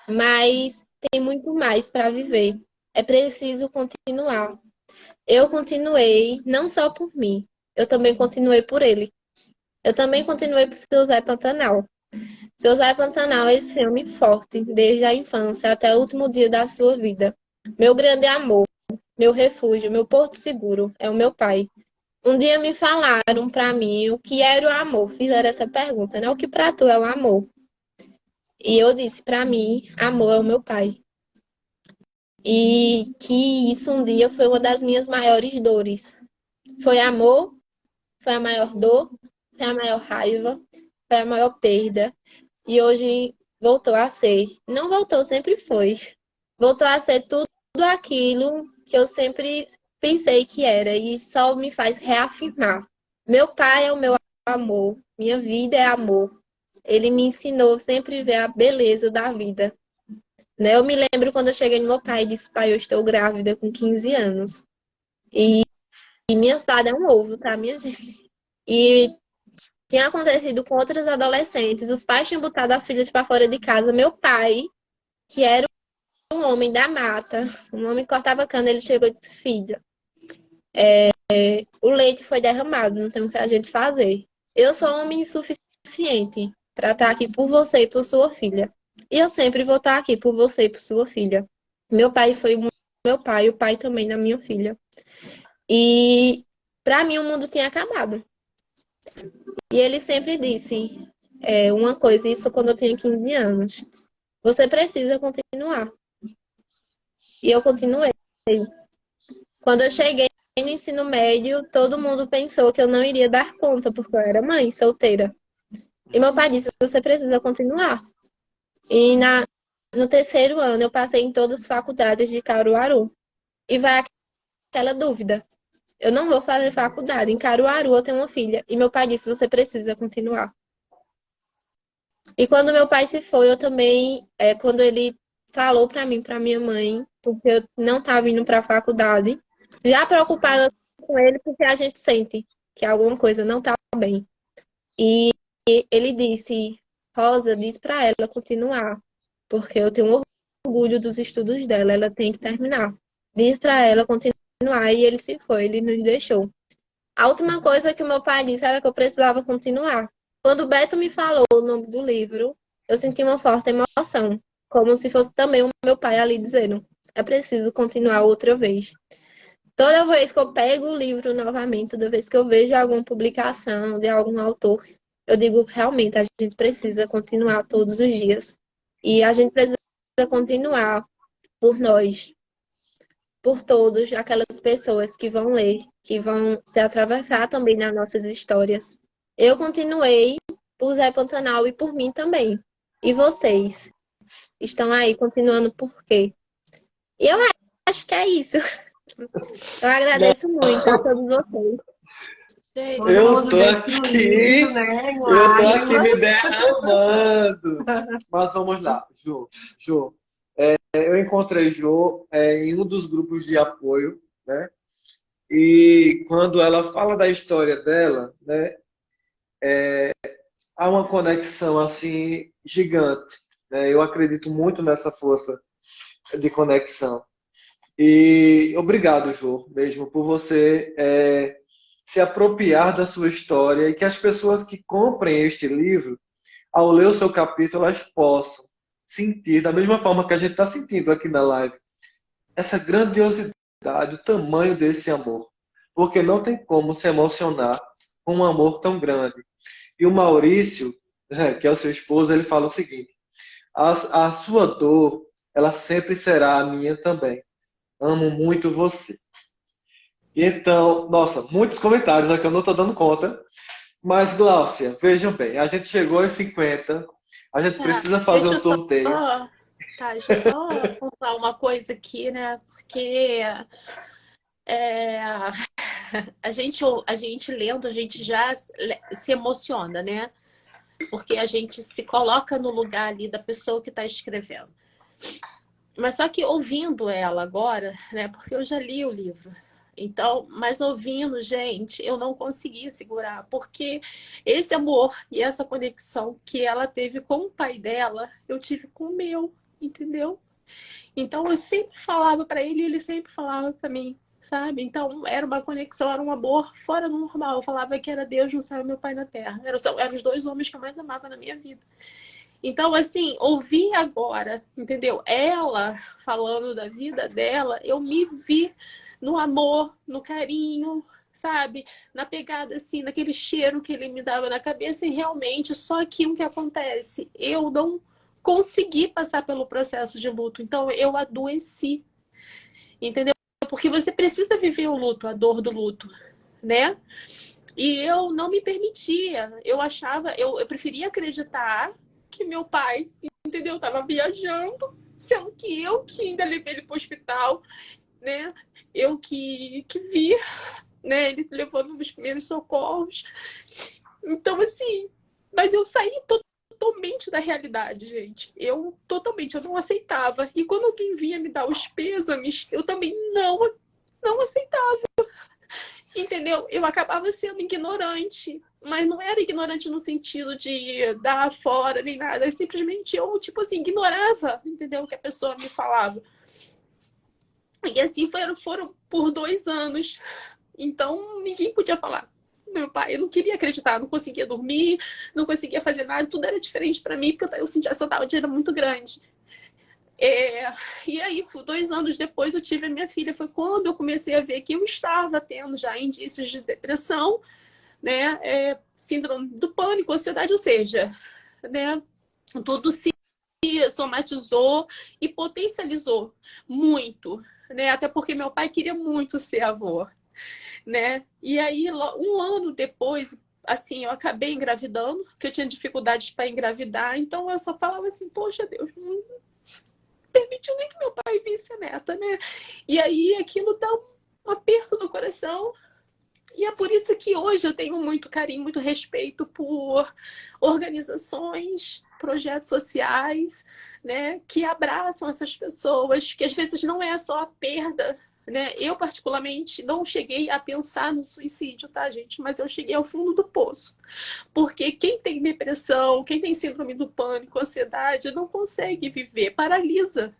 Mas tem muito mais para viver. É preciso continuar. Eu continuei, não só por mim, eu também continuei por ele. Eu também continuei por seu Zé Pantanal. Seu Zé Pantanal é esse homem forte, desde a infância até o último dia da sua vida. Meu grande amor, meu refúgio, meu porto seguro, é o meu pai. Um dia me falaram para mim o que era o amor. Fizeram essa pergunta, né? O que para tu é o amor? E eu disse, para mim, amor é o meu pai. E que isso um dia foi uma das minhas maiores dores. Foi amor, foi a maior dor, foi a maior raiva, foi a maior perda. E hoje voltou a ser. Não voltou, sempre foi. Voltou a ser tudo aquilo que eu sempre pensei que era. E só me faz reafirmar. Meu pai é o meu amor. Minha vida é amor. Ele me ensinou sempre a ver a beleza da vida. Né? Eu me lembro quando eu cheguei no meu pai e disse, pai, eu estou grávida com 15 anos. E minha cidade é um ovo, tá, minha gente? E tinha acontecido com outros adolescentes. Os pais tinham botado as filhas para fora de casa. Meu pai, que era um homem da mata, um homem que cortava cana, ele chegou e disse: filha, o leite foi derramado, não tem o que a gente fazer. Eu sou homem insuficiente para estar aqui por você e por sua filha. E eu sempre vou estar aqui por você e por sua filha. Meu pai foi o meu pai, o pai também da minha filha. E para mim o mundo tinha acabado. E ele sempre disse uma coisa, isso quando eu tinha 15 anos. Você precisa continuar. E eu continuei. Quando eu cheguei no ensino médio, todo mundo pensou que eu não iria dar conta, porque eu era mãe solteira. E meu pai disse: você precisa continuar. E no terceiro ano, eu passei em todas as faculdades de Caruaru. E vai aquela dúvida: eu não vou fazer faculdade. Em Caruaru eu tenho uma filha. E meu pai disse: você precisa continuar. E quando meu pai se foi, eu também, quando ele falou pra mim, pra minha mãe, porque eu não estava indo pra faculdade, já preocupada com ele, porque a gente sente que alguma coisa não tá bem. E ele disse: Rosa, diz pra ela continuar, porque eu tenho orgulho dos estudos dela, ela tem que terminar. Diz pra ela continuar, e ele se foi, ele nos deixou. A última coisa que o meu pai disse era que eu precisava continuar. Quando o Beto me falou o nome do livro, eu senti uma forte emoção, como se fosse também o meu pai ali dizendo: é preciso continuar outra vez. Toda vez que eu pego o livro novamente, toda vez que eu vejo alguma publicação de algum autor, eu digo: realmente, a gente precisa continuar todos os dias. E a gente precisa continuar por nós, por todos, aquelas pessoas que vão ler, que vão se atravessar também nas nossas histórias. Eu continuei por Zé Pantanal e por mim também. E vocês? Estão aí continuando por quê? E eu acho que é isso. Eu agradeço muito a todos vocês. Todo Eu mundo tô aqui, destruído, né? Em eu tô aqui lágrimas. me derramando. Mas vamos lá, Jô, eu encontrei Jô em um dos grupos de apoio, né? E quando ela fala da história dela, né, há uma conexão assim gigante, né? Eu acredito muito nessa força de conexão. E obrigado, Jô, mesmo por você se apropriar da sua história e que as pessoas que comprem este livro, ao ler o seu capítulo, elas possam sentir, da mesma forma que a gente está sentindo aqui na live, essa grandiosidade, o tamanho desse amor. Porque não tem como se emocionar com um amor tão grande. E o Maurício, que é o seu esposo, ele fala o seguinte: a sua dor, ela sempre será a minha também. Amo muito você. E então, nossa, muitos comentários aqui, eu não estou dando conta. Mas, Gláucia, vejam bem, a gente chegou aos 50, a gente Tá, precisa fazer deixa um eu só. sorteio. Tá, deixa eu só contar uma coisa aqui, né? Porque é, a gente lendo, a gente já se emociona, né? Porque a gente se coloca no lugar ali da pessoa que está escrevendo. Mas só que ouvindo ela agora, né? Porque eu já li o livro. Então, mas ouvindo, gente, eu não conseguia segurar, porque esse amor e essa conexão que ela teve com o pai dela, eu tive com o meu, entendeu? Então eu sempre falava para ele e ele sempre falava para mim, sabe? Então era uma conexão, era um amor fora do normal. Eu falava que era Deus no céu e meu pai na terra. Eram os dois homens que eu mais amava na minha vida. Então, assim, ouvir agora, entendeu? Ela falando da vida dela, eu me vi no amor, no carinho, sabe? Na pegada, assim, naquele cheiro que ele me dava na cabeça. E realmente, só que o que acontece? Eu não consegui passar pelo processo de luto. Então, eu adoeci, entendeu? Porque você precisa viver o luto, a dor do luto, né? E eu não me permitia. Eu achava, eu preferia acreditar que meu pai, entendeu? Tava viajando, sendo que eu que ainda levei ele pro hospital, né? Eu que vi, né? Ele levou nos primeiros socorros. Então, assim, mas eu saí totalmente da realidade, gente. Eu não aceitava. E quando alguém vinha me dar os pêsames, eu também não aceitava. entendeu? Eu acabava sendo ignorante, mas não era ignorante no sentido de dar fora nem nada. Simplesmente eu, tipo assim, ignorava, entendeu? O que a pessoa me falava. E assim foram por 2 anos. Então, ninguém podia falar. Meu pai, eu não queria acreditar, não conseguia dormir, não conseguia fazer nada, tudo era diferente para mim, porque eu sentia essa saudade era muito grande. E aí, 2 anos depois, eu tive a minha filha. Foi quando eu comecei a ver que eu estava tendo já indícios de depressão, né? Síndrome do pânico, ansiedade, ou seja, né? Tudo se somatizou e potencializou muito, né? Até porque meu pai queria muito ser avô, né? E aí, 1 ano depois, assim, eu acabei engravidando, porque eu tinha dificuldades para engravidar, então eu só falava assim, poxa Deus, não permitiu nem que meu pai visse a neta, né? E aí aquilo dá um aperto no coração. E é por isso que hoje eu tenho muito carinho, muito respeito por organizações, projetos sociais, né, que abraçam essas pessoas, que às vezes não é só a perda, né? Eu, particularmente, não cheguei a pensar no suicídio, tá, gente? Mas eu cheguei ao fundo do poço. Porque quem tem depressão, quem tem síndrome do pânico, ansiedade, não consegue viver, paralisa.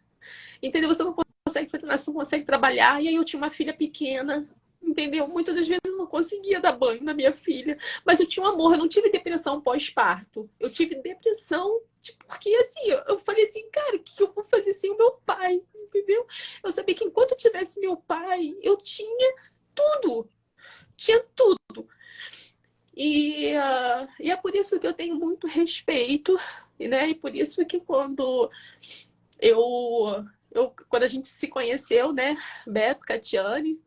Entendeu? Você não consegue fazer nada, você não consegue trabalhar. E aí eu tinha uma filha pequena, entendeu? Muitas das vezes eu não conseguia dar banho na minha filha. Mas eu tinha um amor, eu não tive depressão pós-parto. Eu tive depressão, tipo, porque assim, eu falei assim, cara, o que eu vou fazer sem o meu pai? Entendeu? Eu sabia que enquanto eu tivesse meu pai, eu tinha tudo. Tinha tudo. E é por isso que eu tenho muito respeito, né? E por isso que quando a gente se conheceu, né, Beto, Catiane,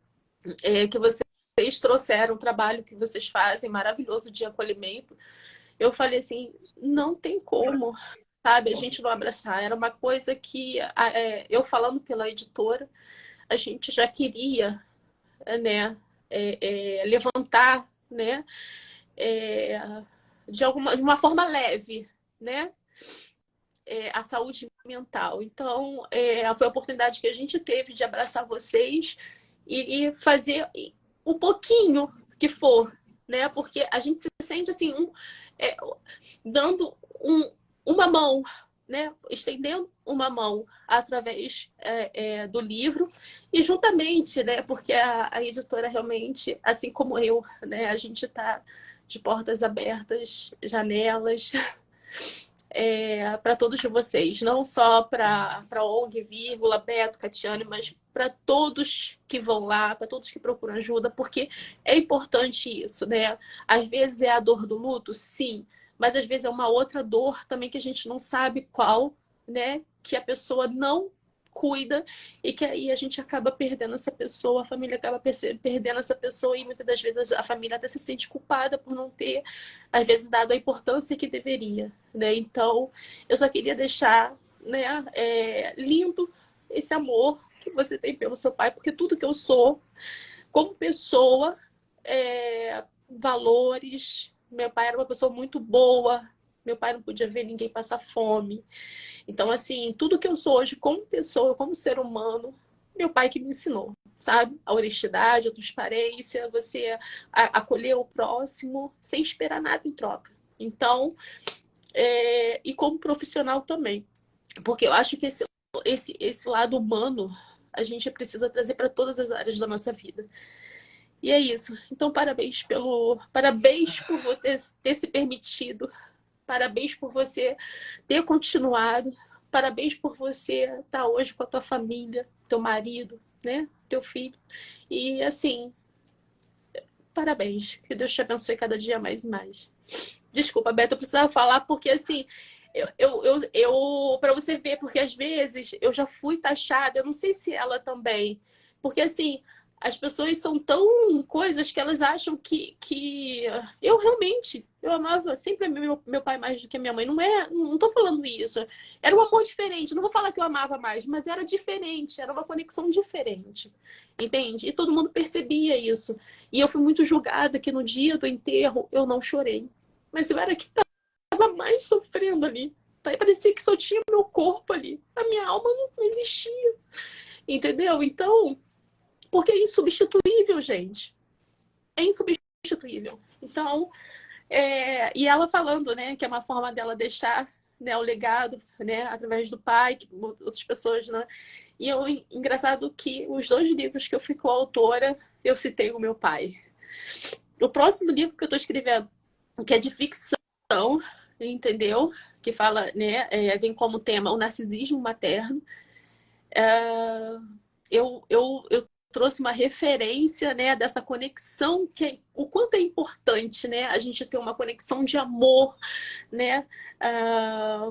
que vocês trouxeram o trabalho que vocês fazem, maravilhoso de acolhimento, eu falei assim, não tem como, sabe, a gente não abraçar. Era uma coisa que, eu falando pela editora, a gente já queria, né, levantar, né, de uma forma leve, né, a saúde mental. Então, foi a oportunidade que a gente teve de abraçar vocês e fazer um pouquinho que for, né? Porque a gente se sente assim, dando uma mão, né? Estendendo uma mão através do livro e juntamente, né? Porque a editora realmente, assim como eu, né? A gente está de portas abertas, janelas para todos vocês, não só para a ONG, vírgula, Beto, Catiane, mas para todos que vão lá, para todos que procuram ajuda, porque é importante isso, né? Às vezes é a dor do luto, sim, mas às vezes é uma outra dor também que a gente não sabe qual, né? Que a pessoa não cuida e que aí a gente acaba perdendo essa pessoa, a família acaba perdendo essa pessoa e muitas das vezes a família até se sente culpada por não ter, às vezes, dado a importância que deveria, né? Então, eu só queria deixar, né, lindo esse amor que você tem pelo seu pai, porque tudo que eu sou, como pessoa, valores, meu pai era uma pessoa muito boa, meu pai não podia ver ninguém passar fome. Então, assim, tudo que eu sou hoje como pessoa, como ser humano, meu pai que me ensinou, sabe? A honestidade, a transparência, você acolher o próximo sem esperar nada em troca. Então, e como profissional também. Porque eu acho que esse lado humano a gente precisa trazer para todas as áreas da nossa vida. E é isso. Então, parabéns por você ter se permitido. Parabéns por você ter continuado. Parabéns por você estar hoje com a tua família, teu marido, né? Teu filho. E assim, parabéns. Que Deus te abençoe cada dia mais e mais. Desculpa, Beto, eu precisava falar porque assim, para você ver, porque às vezes eu já fui taxada, eu não sei se ela também, porque assim, as pessoas são tão coisas que elas acham que eu realmente, eu amava sempre meu pai mais do que a minha mãe. Não tô falando isso. Era um amor diferente. Não vou falar que eu amava mais, mas era diferente, era uma conexão diferente. Entende? E todo mundo percebia isso. E eu fui muito julgada que no dia do enterro eu não chorei. Mas eu era que estava mais sofrendo ali. Parecia que só tinha meu corpo ali. A minha alma não existia. Entendeu? Então, porque é insubstituível, gente. é insubstituível. Então, e ela falando, né, que é uma forma dela deixar, né, o legado, né, através do pai, que outras pessoas, né? E engraçado que os 2 livros que eu fui coautora, eu citei o meu pai. O próximo livro que eu estou escrevendo, que é de ficção, entendeu? Que fala, né, vem como tema o narcisismo materno. Eu trouxe uma referência, né, dessa conexão, o quanto é importante, né, a gente ter uma conexão de amor, né,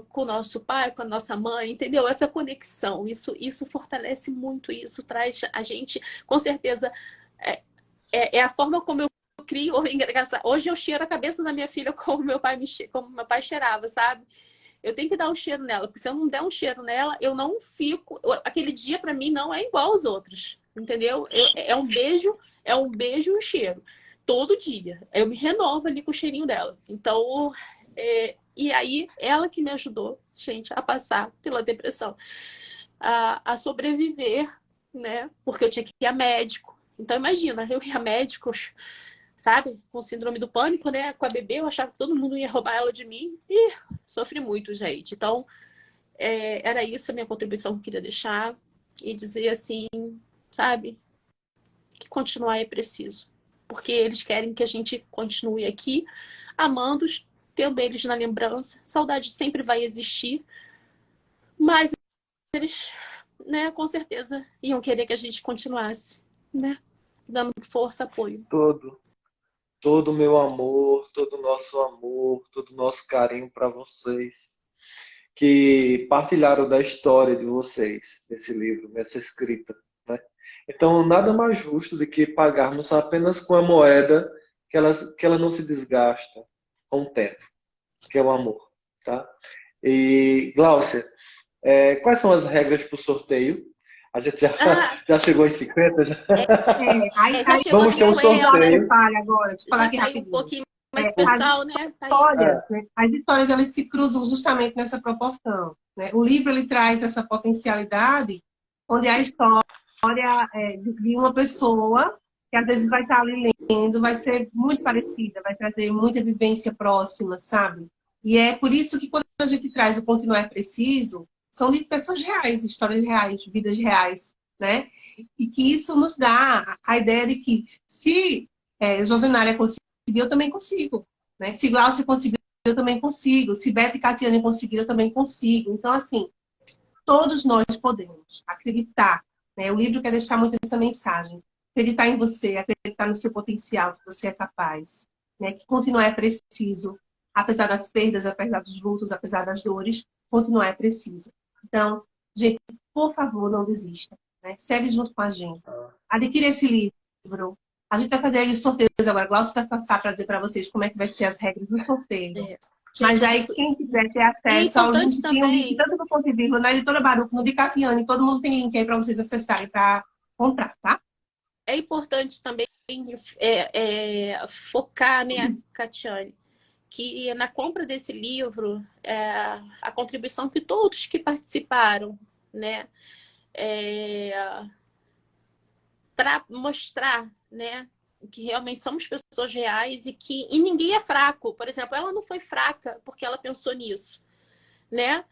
com o nosso pai, com a nossa mãe, entendeu? Essa conexão, isso fortalece muito, isso traz a gente, com certeza, é a forma como eu crio. Hoje eu cheiro a cabeça da minha filha como meu pai cheirava, sabe? Eu tenho que dar um cheiro nela, porque se eu não der um cheiro nela, eu não fico. Aquele dia para mim não é igual aos outros, entendeu? É um beijo e um cheiro todo dia. Eu me renovo ali com o cheirinho dela. Então, e aí ela que me ajudou, gente, a passar pela depressão, a sobreviver, né? Porque eu tinha que ir a médico. Então imagina, eu ia a médicos, sabe? Com síndrome do pânico, né? Com a bebê, eu achava que todo mundo ia roubar ela de mim. E sofri muito, gente. Então, era isso a minha contribuição que eu queria deixar. E dizer assim, sabe? Que continuar é preciso. Porque eles querem que a gente continue aqui, amando-os, tendo eles na lembrança. Saudade sempre vai existir. Mas eles, né, com certeza, iam querer que a gente continuasse, né? Dando força, apoio. Todo o meu amor, todo o nosso amor, todo o nosso carinho para vocês que partilharam da história de vocês nesse livro, nessa escrita, né? Então, nada mais justo do que pagarmos apenas com a moeda que ela não se desgasta com o tempo, que é o amor, tá? E, Gláucia, quais são as regras para o sorteio? A gente já chegou em 50? Já chegou Vamos ter um 50. sorteio. Agora, deixa eu falar Já aqui tá aí rapidinho. um pouquinho mais pessoal, né? Tá aí. Né? As histórias, elas se cruzam justamente nessa proporção, né? O livro, ele traz essa potencialidade, onde a história de uma pessoa que às vezes vai estar ali lendo, vai ser muito parecida, vai trazer muita vivência próxima, sabe? E é por isso que quando a gente traz o Continuar é Preciso, são de pessoas reais, histórias reais, vidas reais, né? E que isso nos dá a ideia de que se Josenária conseguiu, eu também consigo. Né? Se Glaucia conseguiu, eu também consigo. Se Beto e Catiane conseguiram, eu também consigo. Então, assim, todos nós podemos acreditar. Né? O livro quer deixar muito essa mensagem. Acreditar em você, acreditar no seu potencial, que você é capaz. Né? Que continuar é preciso. Apesar das perdas, apesar dos lutos, apesar das dores, continuar é preciso. Então, gente, por favor, não desista. Né? Segue junto com a gente. Adquira esse livro. A gente vai fazer aí os sorteios agora. Glaucia vai passar para dizer para vocês como é que vai ser as regras do sorteio. Mas aí, quem quiser ter acesso ao link, tem um link tanto no Ponto e Vírgula, na Editora Baruco, no de Catiane, todo mundo tem link aí para vocês acessarem para comprar, tá? É importante também focar, né, Catiane, que na compra desse livro, a contribuição que todos que participaram, né, para mostrar, né, que realmente somos pessoas reais e ninguém é fraco. Por exemplo, ela não foi fraca porque ela pensou nisso, né?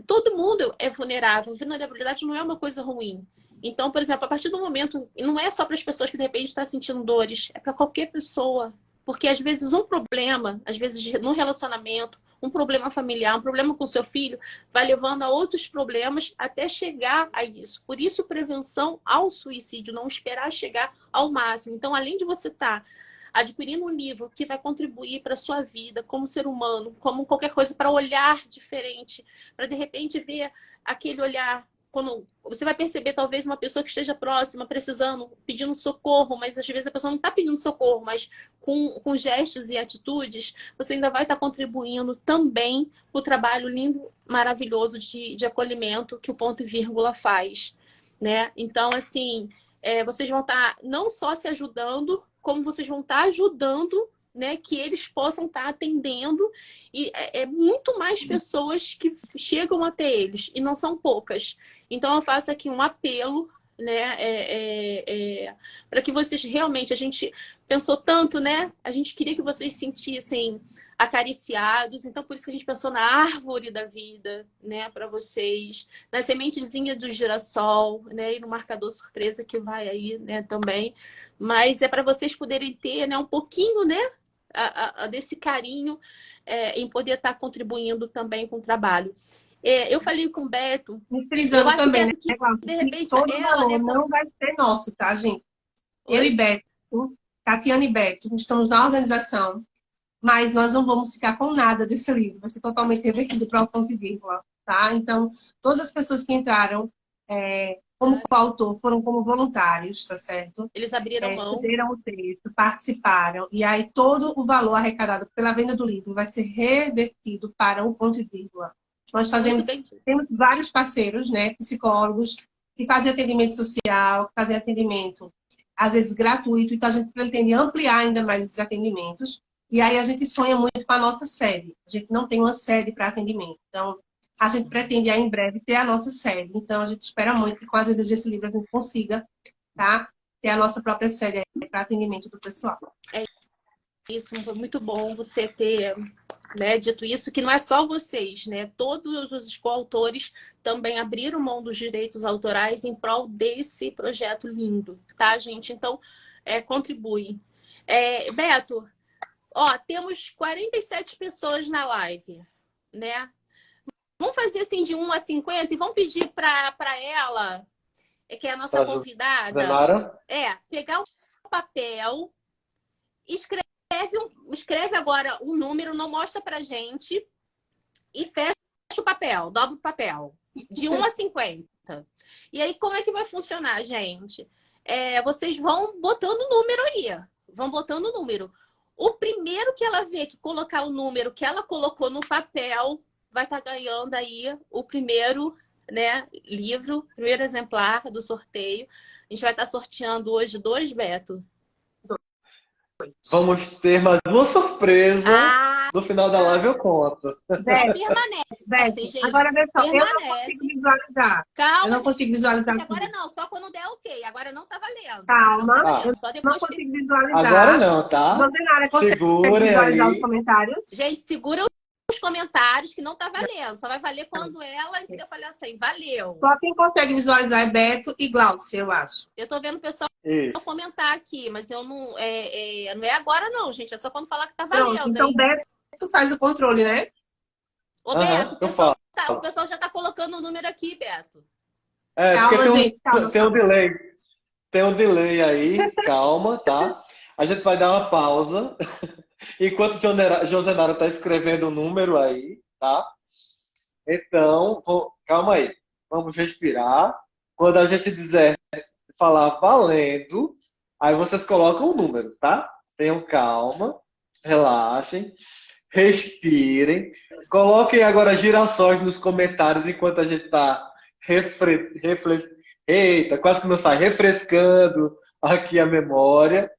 Todo mundo é vulnerável. Vulnerabilidade não é uma coisa ruim. Então, por exemplo, a partir do momento, não é só para as pessoas que de repente estão sentindo dores, é para qualquer pessoa. Porque às vezes um problema, às vezes no relacionamento, um problema familiar, um problema com o seu filho, vai levando a outros problemas até chegar a isso. Por isso, prevenção ao suicídio, não esperar chegar ao máximo. Então, além de você estar adquirindo um livro que vai contribuir para a sua vida como ser humano, como qualquer coisa, para olhar diferente, para de repente ver aquele olhar. Quando você vai perceber, talvez, uma pessoa que esteja próxima, precisando, pedindo socorro, mas às vezes a pessoa não está pedindo socorro, mas com gestos e atitudes, você ainda vai estar contribuindo também para o trabalho lindo, maravilhoso de acolhimento que o Ponto e Vírgula faz, né? Então, assim, vocês vão estar não só se ajudando, como vocês vão estar ajudando, né, que eles possam estar atendendo, e muito mais pessoas que chegam até eles, e não são poucas. Então eu faço aqui um apelo, né? Para que vocês realmente, a gente pensou tanto, né? A gente queria que vocês se sentissem acariciados, então por isso que a gente pensou na árvore da vida, né? Para vocês, na sementezinha do girassol, né? E no marcador surpresa que vai aí, né? Também, mas é para vocês poderem ter, né? Um pouquinho, né? Desse carinho em poder estar contribuindo também com o trabalho. Eu falei com o Beto, Me eu frisando acho, também, né, Beto, que Cláudia, de que repente todo ela, valor né? não vai ser nosso, tá, gente? Eu Oi? e Beto, Tatiana e Beto, estamos na organização, mas nós não vamos ficar com nada desse livro, vai ser totalmente revertido para o ponto e vírgula, tá? Então, todas as pessoas que entraram como coautor foram como voluntários, tá certo? Eles abriram mão. Escreveram o texto, participaram, e aí todo o valor arrecadado pela venda do livro vai ser revertido para o ponto e vírgula. Nós temos vários parceiros, né, psicólogos, que fazem atendimento social, que fazem atendimento, às vezes gratuito, então a gente pretende ampliar ainda mais esses atendimentos, e aí a gente sonha muito com a nossa sede. A gente não tem uma sede para atendimento, então a gente pretende aí, em breve ter a nossa sede. Então a gente espera muito que com as vendas desse livro a gente consiga, tá, ter a nossa própria sede para atendimento do pessoal. Isso, foi muito bom você ter, né, dito isso, que não é só vocês, né? Todos os coautores também abriram mão dos direitos autorais em prol desse projeto lindo, tá, gente? Então, contribuem. Beto, ó, temos 47 pessoas na live, né? Vamos fazer assim de 1 a 50 e vamos pedir para ela, que é a nossa convidada, pegar um papel, escreve agora um número, não mostra pra gente, e fecha o papel, dobra o papel, de 1 a 50. E aí, como é que vai funcionar, gente? Vocês vão botando o número aí, vão botando o número. O primeiro que ela vê que colocar o número que ela colocou no papel vai estar ganhando aí o primeiro, né, livro, primeiro exemplar do sorteio. A gente vai estar sorteando hoje 2, Beto. Vamos ter mais uma surpresa. No final da live eu conto. Permanece, gente. Agora, pessoal, eu não Permanece. consigo visualizar. Calma, eu não consigo visualizar. Gente, agora não, só quando der ok. Agora não tá valendo. Calma, Não tá valendo. Só eu depois não consigo visualizar. Agora não, tá? Rosenara, consegue Segurem visualizar aí. os comentários? Gente, segura os comentários que não tá valendo. Só vai valer quando ela entendeu, falei assim, valeu. Só quem consegue visualizar é Beto e Glaucia, eu acho. Eu tô vendo o pessoal Isso. comentar aqui, mas eu não... não é agora não, gente. É só quando falar que tá valendo. Pronto, então hein? Beto faz o controle, né? Ô, Aham, Beto, o pessoal já tá colocando o número aqui, Beto. Calma, porque gente, calma. tem um delay. Tem um delay aí, calma, tá? A gente vai dar uma pausa. Enquanto Josenara tá escrevendo o número aí, tá? Então, calma aí. Vamos respirar. Quando a gente falar valendo, aí vocês colocam o número, tá? Tenham calma, relaxem, respirem. Coloquem agora girassóis nos comentários enquanto a gente tá Eita, quase que não sai. Refrescando aqui a memória.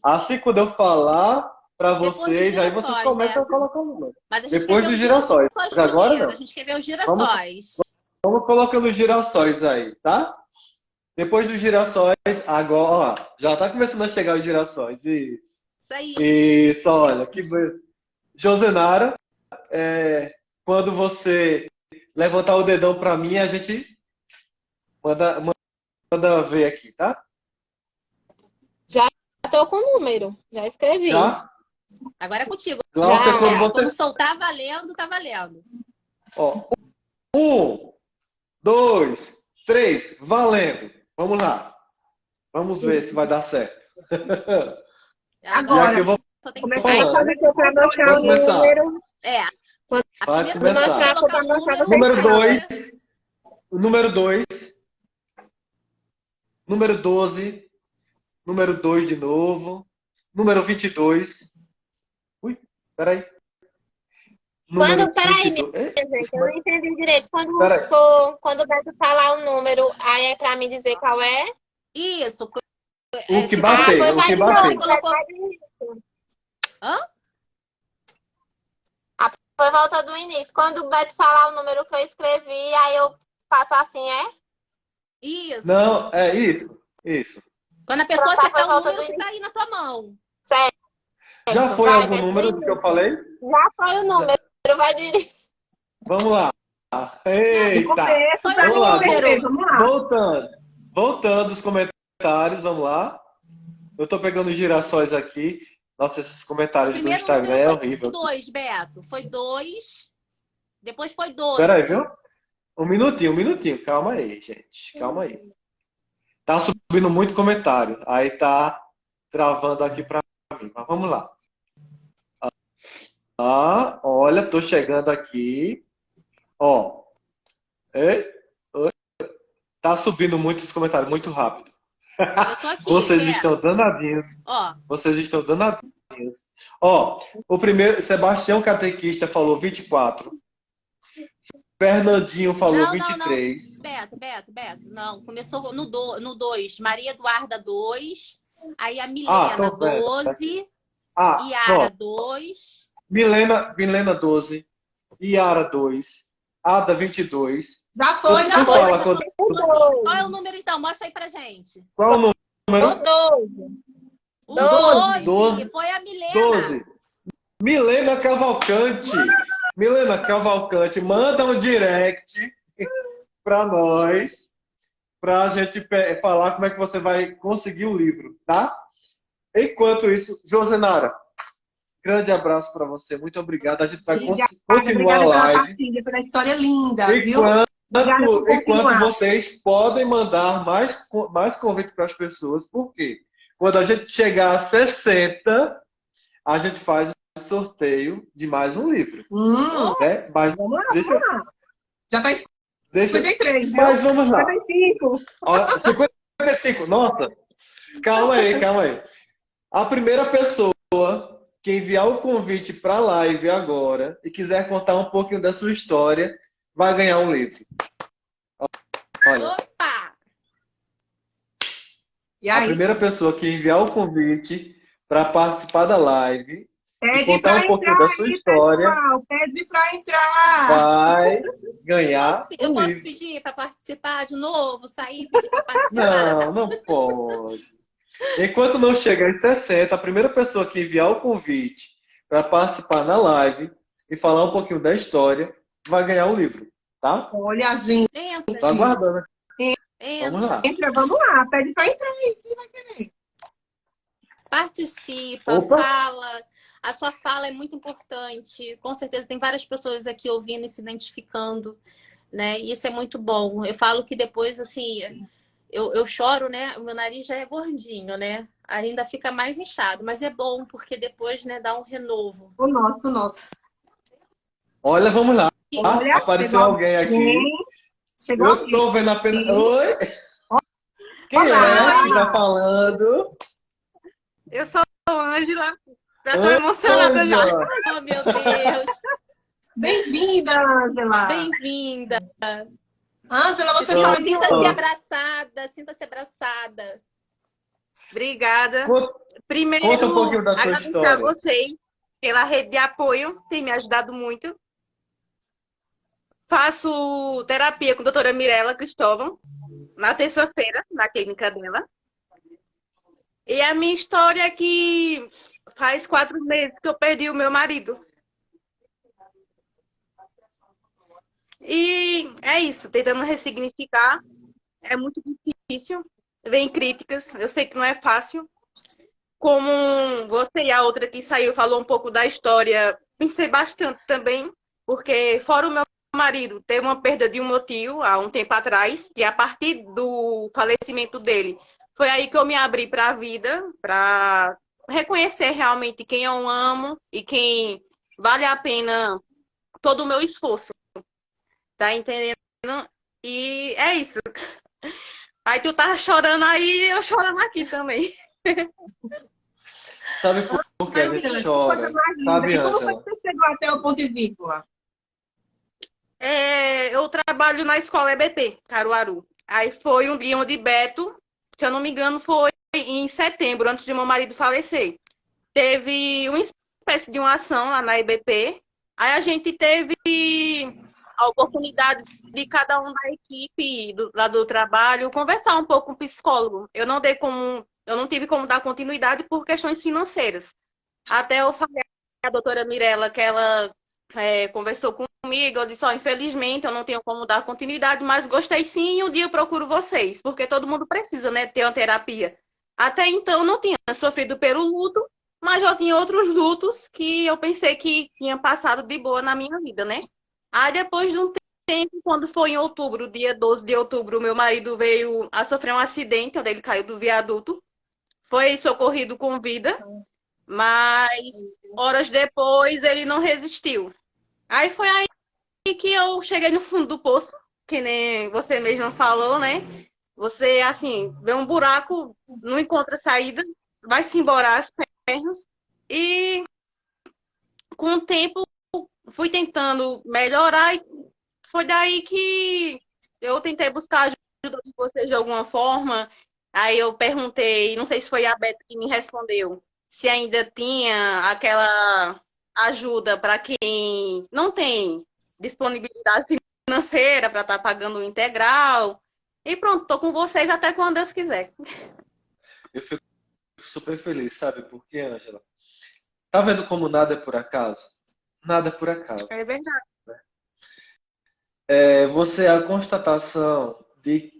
Assim, quando eu falar para vocês, aí vocês começam a colocar o número. Mas a gente depois dos girassóis. Agora não. A gente quer ver os girassóis. Vamos colocando os girassóis aí, tá? Depois dos girassóis, agora, ó, já tá começando a chegar os girassóis. Isso aí. Isso, olha, que Josenara, quando você levantar o dedão para mim, a gente manda ver aqui, tá? Já tô com o número, já escrevi. Já? Agora é contigo. Glaucia, quando soltar valendo, tá valendo. Ó, 1, 2, 3, valendo. Vamos lá. Vamos ver se vai dar certo. Agora, eu vou fazer que eu quero mostrar o número. Vai começar. Número 2. Número 2. Número 12. Número 2 de novo. Número 22. Ui, peraí. Peraí, gente, eu não entendi direito. Quando o Beto falar o número, aí é pra mim dizer qual é? Isso. O que bater, o que bater. Hã? Foi volta do início. Quando o Beto falar o número que eu escrevi, aí eu faço assim, é? Isso. Não, é isso. Isso. Quando a pessoa Trocar acertar por o volta número do que tá aí na tua mão. certo. Já foi Vai, algum Beto, número do que eu falei? já foi o número. Vai de... Vamos lá. No Eita! começo, Foi pra o Vamos mim lá. número. vamos lá. Voltando. Voltando os comentários, vamos lá. Eu tô pegando os girassóis aqui. Nossa, esses O comentários do primeiro Instagram número é foi horrível. 2, Beto. Foi 2. Depois foi 12. Pera aí, viu? Um minutinho. Calma aí, gente. Calma aí. Tá subindo muito comentário. Aí tá travando aqui pra mim. Mas vamos lá. Ah, olha, tô chegando aqui. Ó. Ei, oi. Tá subindo muitos comentários, muito rápido. Eu tô aqui, Vocês Beto. estão danadinhos. Ó, Vocês estão danadinhos. Ó, o primeiro, Sebastião Catequista falou 24. Fernandinho falou não. 23. Beto. Não, começou no 2. Maria Eduarda, 2. Aí a Ah, Milena, tô vendo. 12. Ah, Yara, pronto. 2. Milena 12. Iara 2. Ada 22. Já foi, Tu já foi. fala quando... Qual é o número então? Mostra aí pra gente. Qual é o O número? 12. O 12. 12. Foi a Milena. 12. Milena Cavalcante. Milena Cavalcante, manda um direct pra nós, pra gente falar como é que você vai conseguir o livro, tá? Enquanto isso, Josenara, grande abraço para você, muito obrigado. A gente vai continuar a Obrigada pela live. partilha, pela história linda, viu? Enquanto vocês podem mandar mais convite para as pessoas, porque quando a gente chegar a 60, a gente faz o sorteio de mais um livro. Né? Mas Vamos lá, deixa, vamos lá. Já tá deixa, 53, viu? mas vamos lá. 55. Ó, 55, nossa. Calma aí. A primeira pessoa que enviar o convite para a live agora e quiser contar um pouquinho da sua história, vai ganhar um livro. Olha, Opa! E a aí? primeira pessoa que enviar o convite para participar da live e Pede contar pra um pouquinho entrar da sua aí, história, pessoal. Pede pra entrar. vai ganhar Eu um posso livro. pedir para participar de novo? Sair e pedir para participar? Não pode. Enquanto não chegar em 60, a primeira pessoa que enviar o convite para participar na live e falar um pouquinho da história vai ganhar o livro, tá? Olha, gente. Entra, Tô aguardando. Vamos entra. lá. Entra, vamos lá. Pede pra entrar aí. Quem vai querer? Participa, Opa. fala. A sua fala é muito importante. Com certeza tem várias pessoas aqui ouvindo e se identificando, né? E isso é muito bom. Eu falo que depois, assim, eu choro, né? O meu nariz já é gordinho, né? Ainda fica mais inchado, mas é bom porque depois, né, dá um renovo. O nosso. Olha, vamos lá. Olha, Apareceu chegou alguém aqui. Chegou Eu alguém. tô vendo apenas. Oi? Quem Olá. é que tá falando? Eu sou a Ângela. Já tô emocionada já. Ângela. Oh, meu Deus! Bem-vinda, Ângela. Bem-vinda! Ângela, você fala de Sinta-se onde? abraçada, sinta-se abraçada. Obrigada. Conta Primeiro, um pouquinho da sua agradecer a história. vocês pela rede de apoio, tem me ajudado muito. Faço terapia com a doutora Mirella Cristóvão, na terça-feira, na clínica dela. E a minha história é que faz 4 meses que eu perdi o meu marido. E é isso, tentando ressignificar. É muito difícil. Vem críticas, eu sei que não é fácil. Como você e a outra que saiu falou um pouco da história, pensei bastante também, porque fora o meu marido, teve uma perda de um meu tio há um tempo atrás, e a partir do falecimento dele, foi aí que eu me abri para a vida, para reconhecer realmente quem eu amo e quem vale a pena todo o meu esforço. Tá entendendo? E é isso. Aí tu tá chorando aí, eu chorando aqui também. Sabe por que a Mas, gente gente, chora? Coisa mais linda. Sabe, E como foi Ângela? que você chegou até o ponto e vírgula? Eu trabalho na escola EBT, Caruaru. Aí foi um dia onde Beto, se eu não me engano, foi em setembro, antes de meu marido falecer. Teve uma espécie de uma ação lá na EBP. Aí a gente teve a oportunidade de cada um da equipe lá do trabalho conversar um pouco com o psicólogo. Eu não tive como dar continuidade por questões financeiras. Até eu falei à doutora Mirella que ela conversou comigo, eu disse, infelizmente eu não tenho como dar continuidade, mas gostei sim e um dia eu procuro vocês, porque todo mundo precisa, né, ter uma terapia. Até então eu não tinha sofrido pelo luto, mas já tinha outros lutos que eu pensei que tinha passado de boa na minha vida, né? Aí depois de um tempo, quando foi em outubro, dia 12 de outubro, meu marido veio a sofrer um acidente, onde ele caiu do viaduto, foi socorrido com vida, mas horas depois ele não resistiu. Aí foi aí que eu cheguei no fundo do poço, que nem você mesmo falou, né? Você, assim, vê um buraco, não encontra saída, vai-se embora as pernas. E com o tempo fui tentando melhorar e foi daí que eu tentei buscar ajuda de vocês de alguma forma. Aí eu perguntei, não sei se foi a Beto que me respondeu, se ainda tinha aquela ajuda para quem não tem disponibilidade financeira para estar pagando o integral. E pronto, tô com vocês até quando Deus quiser. Eu fico super feliz, sabe por quê, Ângela? Tá vendo como nada é por acaso? Nada é por acaso. É verdade. Você é a constatação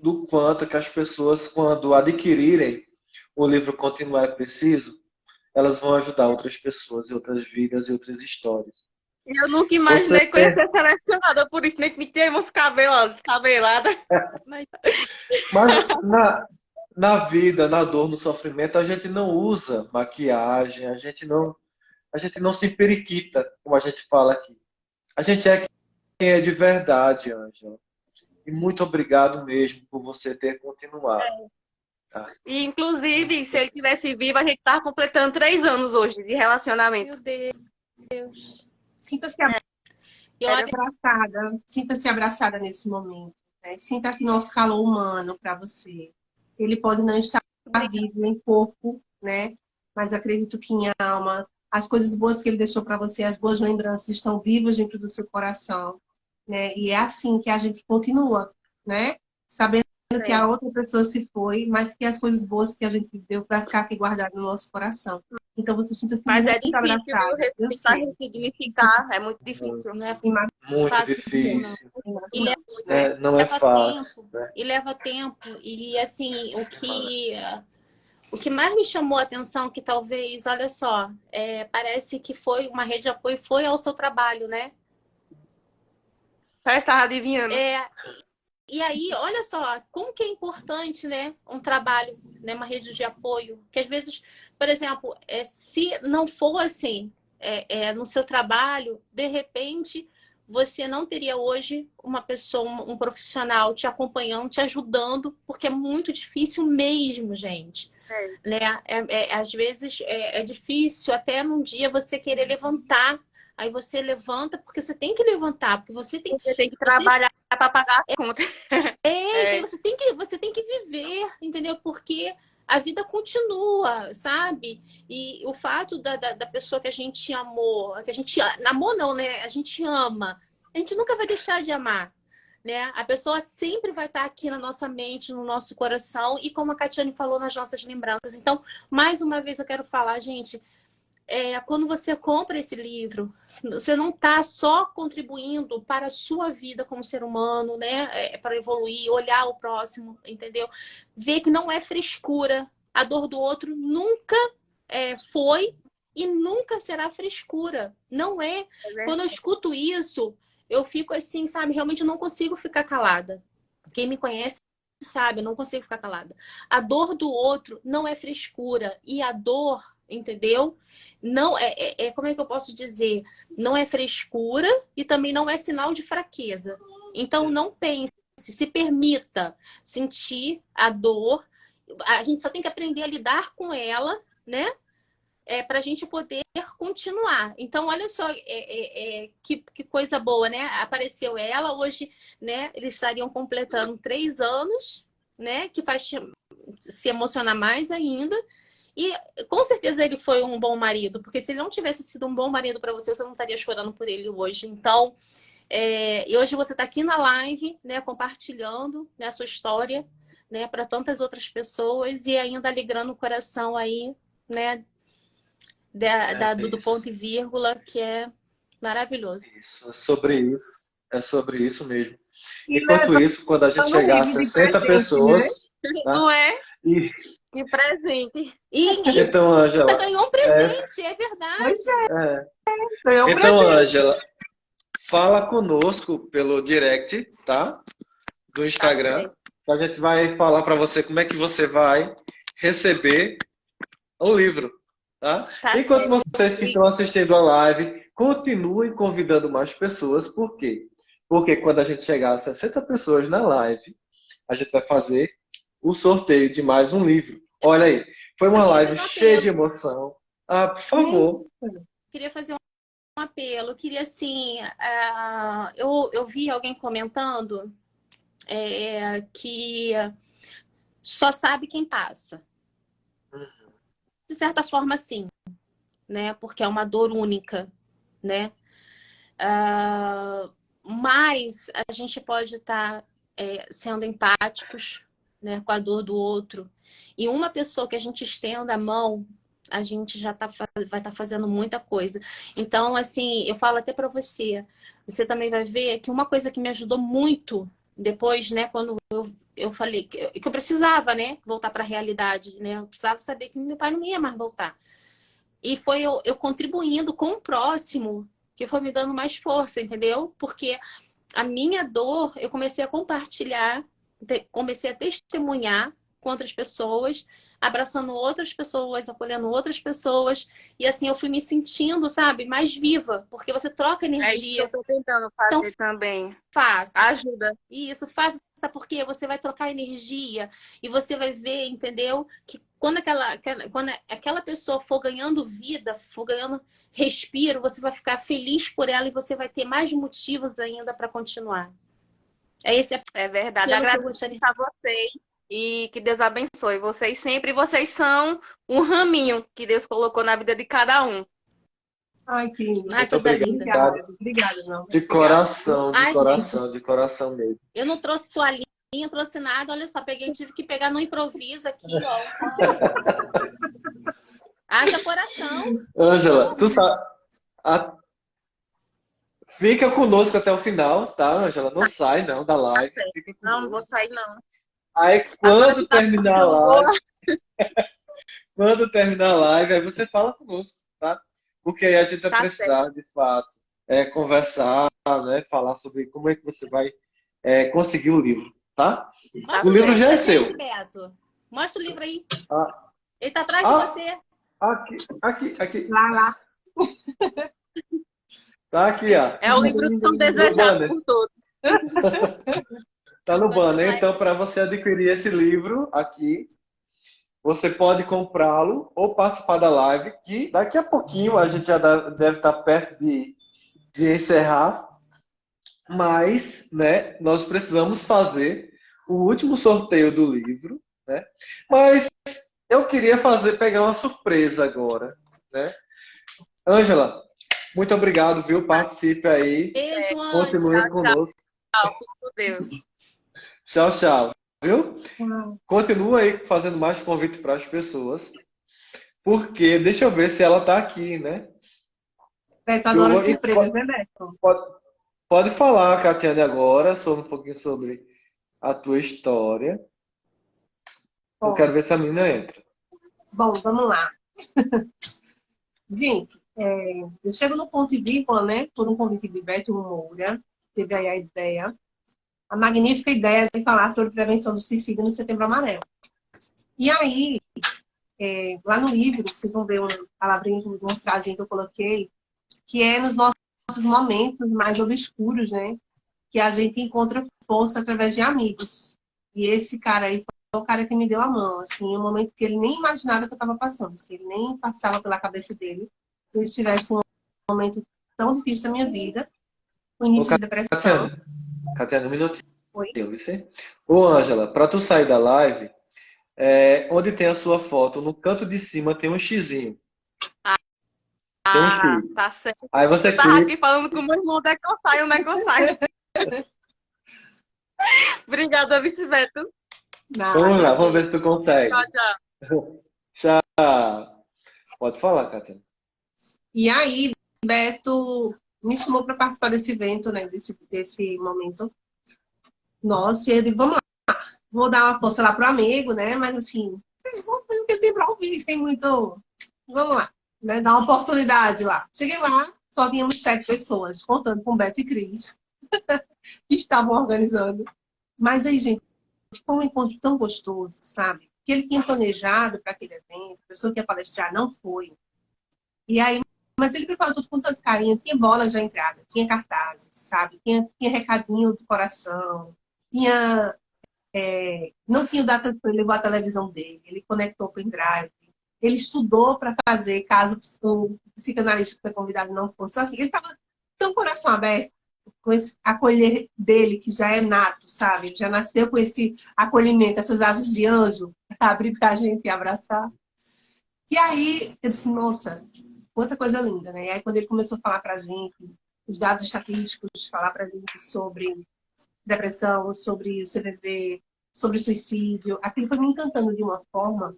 do quanto que as pessoas, quando adquirirem o livro Continuar é Preciso, elas vão ajudar outras pessoas, e outras vidas e outras histórias. Eu nunca imaginei que eu ia ser selecionada, por isso nem que me tem uns cabelos descabelados. Mas na vida, na dor, no sofrimento, a gente não usa maquiagem, a gente não se periquita, como a gente fala aqui. A gente é quem é de verdade, Ângela. E muito obrigado mesmo por você ter continuado. Tá? E, inclusive, se ele tivesse vivo, a gente estava completando 3 anos hoje de relacionamento. Meu Deus. Sinta-se E olha, abraçada. Sinta-se abraçada nesse momento. Né? Sinta aqui nosso calor humano para você. Ele pode não estar vivo em corpo, né? Mas acredito que em alma, as coisas boas que ele deixou para você, as boas lembranças estão vivas dentro do seu coração, né? E é assim que a gente continua, né? Sabendo que a outra pessoa se foi, mas que as coisas boas que a gente viveu vai ficar aqui guardado no nosso coração. Então você sinta-se Mas é muito difícil, abraçada. viu? Ressignificar é muito difícil. não é Muito fácil, difícil. E Não é leva fácil. tempo. Né? E leva tempo. E assim, o que mais me chamou a atenção, que talvez, olha só, parece que foi uma rede de apoio, foi ao seu trabalho, né? Parece que estava adivinhando. E aí, olha só, como que é importante, né, um trabalho, né, uma rede de apoio, que às vezes, por exemplo, se não fosse no seu trabalho, de repente, você não teria hoje uma pessoa, um profissional te acompanhando, te ajudando, porque é muito difícil mesmo, gente. Né? Às vezes é difícil até num dia você querer levantar. Aí você levanta porque você tem que levantar, porque você tem que trabalhar para pagar a conta. Você tem que viver, entendeu? Porque a vida continua, sabe? E o fato da pessoa que a gente amou, amor não, né? A gente ama. A gente nunca vai deixar de amar, né? A pessoa sempre vai estar aqui na nossa mente, no nosso coração e como a Catiane falou, nas nossas lembranças. Então, mais uma vez eu quero falar, gente, quando você compra esse livro, você não está só contribuindo para a sua vida como ser humano, né? Para evoluir, olhar o próximo, entendeu? Ver que não é frescura. A dor do outro nunca foi e nunca será frescura. Não é. Quando eu escuto isso, eu fico assim, sabe? Realmente eu não consigo ficar calada. Quem me conhece sabe, eu não consigo ficar calada. A dor do outro não é frescura. E a dor, entendeu? Não como é que eu posso dizer? Não é frescura e também não é sinal de fraqueza. Então não pense, se permita sentir a dor. A gente só tem que aprender a lidar com ela, né? Para a gente poder continuar. Então, olha só que coisa boa, né? Apareceu ela, hoje, né? Eles estariam completando 3 anos, né? Que faz se emocionar mais ainda. E com certeza ele foi um bom marido, porque se ele não tivesse sido um bom marido para você, você não estaria chorando por ele hoje. Então, E hoje você está aqui na live, né, compartilhando, né, a sua história, né, para tantas outras pessoas e ainda alegrando o coração aí, né, do ponto e vírgula, que é maravilhoso. Isso, é sobre isso mesmo. Enquanto isso, quando a gente chegar a 60 pessoas, tá? Não é? E, Que presente. E então, Ângela, ganhou um presente, é verdade. Ganhou um então, presente. Ângela, fala conosco pelo direct, tá? Do Instagram. A gente vai falar para você como é que você vai receber o livro, tá? Enquanto vocês que estão assistindo a live, continuem convidando mais pessoas. Por quê? Porque quando a gente chegar a 60 pessoas na live, a gente vai fazer o sorteio de mais um livro. Olha aí, foi uma live cheia de emoção. Ah, por favor. Queria fazer um apelo. Queria, assim, eu vi alguém comentando que só sabe quem passa. De certa forma, sim, né? Porque é uma dor única, né? Mas a gente pode estar sendo empáticos, né, com a dor do outro. E uma pessoa que a gente estenda a mão, a gente já vai estar fazendo muita coisa. Então, assim, eu falo até para você, você também vai ver que uma coisa que me ajudou muito depois, né, quando eu falei que eu precisava, né, voltar para a realidade, né? Eu precisava saber que meu pai não ia mais voltar. E foi eu contribuindo com o próximo que foi me dando mais força, entendeu? Porque a minha dor, eu comecei a compartilhar, comecei a testemunhar com outras pessoas, abraçando outras pessoas, acolhendo outras pessoas. E assim, eu fui me sentindo, sabe, mais viva. Porque você troca energia. É isso que eu tô tentando fazer também. Faça. Ajuda. Isso, faça porque você vai trocar energia e você vai ver, entendeu? Que quando aquela pessoa for ganhando vida, for ganhando respiro, você vai ficar feliz por ela e você vai ter mais motivos ainda para continuar. É verdade. Agradeço a vocês e que Deus abençoe vocês sempre. Vocês são um raminho que Deus colocou na vida de cada um. Ai, que lindo. Ai, coisa linda. Obrigada, não. De coração, de coração mesmo. Eu não trouxe toalhinha, não trouxe nada. Olha só, tive que pegar no improviso aqui, ó. Haja coração. Ângela, tu sabe... Fica conosco até o final, tá, Ângela? Não sai, não, da live. Fica conosco. Não vou sair, não. Aí, quando terminar a live... Quando terminar a live, aí você fala conosco, tá? Porque aí a gente vai precisar, de fato, conversar, né? Falar sobre como é que você vai conseguir o livro, tá? Mostra o livro já é gente, seu. Beto. Mostra o livro aí. Ele tá atrás de você. Aqui. Lá. Tá aqui, ó. É o livro tão desejado por todos. Tá no banner. Então, para você adquirir esse livro aqui, você pode comprá-lo ou participar da live, que daqui a pouquinho a gente já deve estar perto de encerrar. Mas, né, nós precisamos fazer o último sorteio do livro, né? Mas eu queria pegar uma surpresa agora, né? Ângela, muito obrigado, viu? Participe aí. Beijo, Continue conosco. Tchau, com Deus. Tchau, viu? Continua aí fazendo mais convite para as pessoas. Porque, deixa eu ver se ela tá aqui, né? Beto, adoro surpresa, né, Beto? Pode falar, Catiane, agora, sobre um pouquinho sobre a tua história. Bom, eu quero ver se a menina entra. Bom, vamos lá. Gente, eu chego no ponto e vírgula, né? Por um convite de Beto Moura. Teve aí a magnífica ideia de falar sobre prevenção do suicídio no Setembro Amarelo. E aí, lá no livro, vocês vão ver uma palavrinha, uma frasinha que eu coloquei, que é nos nossos momentos mais obscuros, né? Que a gente encontra força através de amigos. E esse cara aí foi o cara que me deu a mão, assim, em um momento que ele nem imaginava que eu estava passando, assim, ele nem passava pela cabeça dele que eu estivesse em um momento tão difícil da minha vida, o início de depressão. Catiane, um minutinho. Oi? Ô, Ângela, para tu sair da live, onde tem a sua foto, no canto de cima tem um xizinho. Tem um X. Tá certo. Aí você Eu tava clica. aqui falando com o meu irmão Decossai, o Necossai. Obrigada, Vice Beto. Vamos lá, vamos ver se tu consegue. Tchau, tchau. Tchau. Pode falar, Cátia. E aí, Beto me chamou para participar desse evento, né? Desse momento. Nossa, e eu digo, vamos lá, vou dar uma força lá pro amigo, né? Mas assim, vamos ver o que ele tem para ouvir, sem muito. Vamos lá, né? Dar uma oportunidade lá. Cheguei lá, só tínhamos 7 pessoas, contando com Beto e Cris, que estavam organizando. Mas aí, gente, foi um encontro tão gostoso, sabe? Que ele tinha planejado para aquele evento, a pessoa que ia palestrar não foi. E aí, mas ele preparou tudo com tanto carinho, tinha bola já entrada, tinha cartazes, sabe? Tinha recadinho do coração, tinha, não tinha o data, ele levou a televisão dele, ele conectou o pendrive, ele estudou para fazer, caso o psicanalista que foi convidado não fosse assim. Ele estava tão coração aberto, com esse acolher dele, que já é nato, sabe? Ele já nasceu com esse acolhimento, essas asas de anjo, para abrir para a gente e abraçar. E aí, eu disse, nossa, quanta coisa linda, né? E aí, quando ele começou a falar para a gente, os dados estatísticos, falar para a gente sobre depressão, sobre o CVV, sobre suicídio, aquilo foi me encantando de uma forma,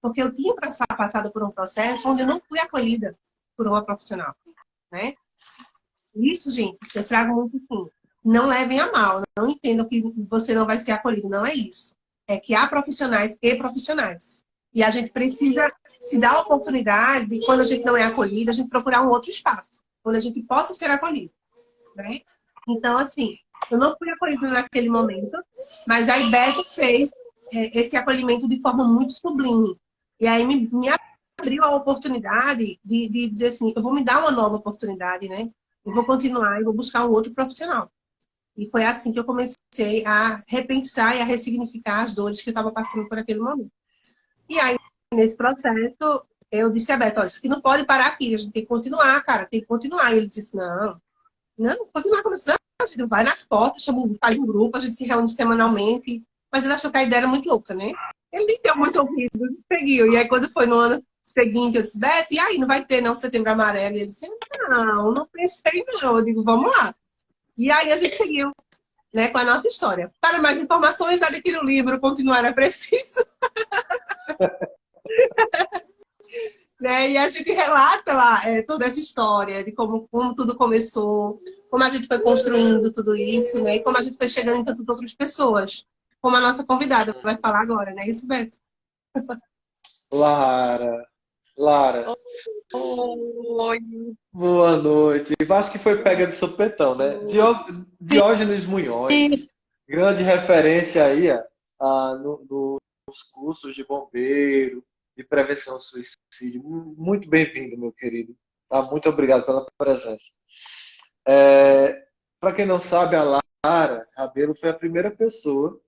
porque eu tinha passado por um processo onde eu não fui acolhida por uma profissional, né? Isso, gente, eu trago muito assim. Não levem a mal, não entendam que você não vai ser acolhido, não é isso. É que há profissionais e profissionais. E a gente precisa se dar a oportunidade de, quando a gente não é acolhida, a gente procurar um outro espaço, onde a gente possa ser acolhido, né? Então, assim, eu não fui acolhida naquele momento, mas a Ibeto fez esse acolhimento de forma muito sublime. E aí me abriu a oportunidade de dizer assim, eu vou me dar uma nova oportunidade, né? Eu vou continuar e vou buscar um outro profissional. E foi assim que eu comecei a repensar e a ressignificar as dores que eu estava passando por aquele momento. E aí, nesse processo, eu disse a Beto, olha, isso aqui não pode parar aqui, a gente tem que continuar, cara, tem que continuar. E ele disse, não, continuar como isso, não, a gente vai nas portas, faz um grupo, a gente se reúne semanalmente. Mas ele achou que a ideia era muito louca, né? Ele nem deu muito ouvido, seguiu. E aí, quando foi no ano seguinte, eu disse, Beto, e aí, não vai ter, não, Setembro Amarelo? E ele disse, não pensei, não. Eu digo, vamos lá. E aí, a gente seguiu, né, com a nossa história. Para mais informações, adquira o livro, Continuar é Preciso. Né? E a gente relata lá toda essa história de como tudo começou, como a gente foi construindo tudo isso, né? E como a gente foi chegando em tantas outras pessoas. Como a nossa convidada vai falar agora, né? Isso, Beto? Lara. Oi. Boa noite. Eu acho que foi pega de supetão, né? Diógenes Munhoz, grande referência aí nos cursos de bombeiro, de prevenção ao suicídio. Muito bem-vindo, meu querido. Tá? Muito obrigado pela presença. Para quem não sabe, a Lara Rabelo foi a primeira pessoa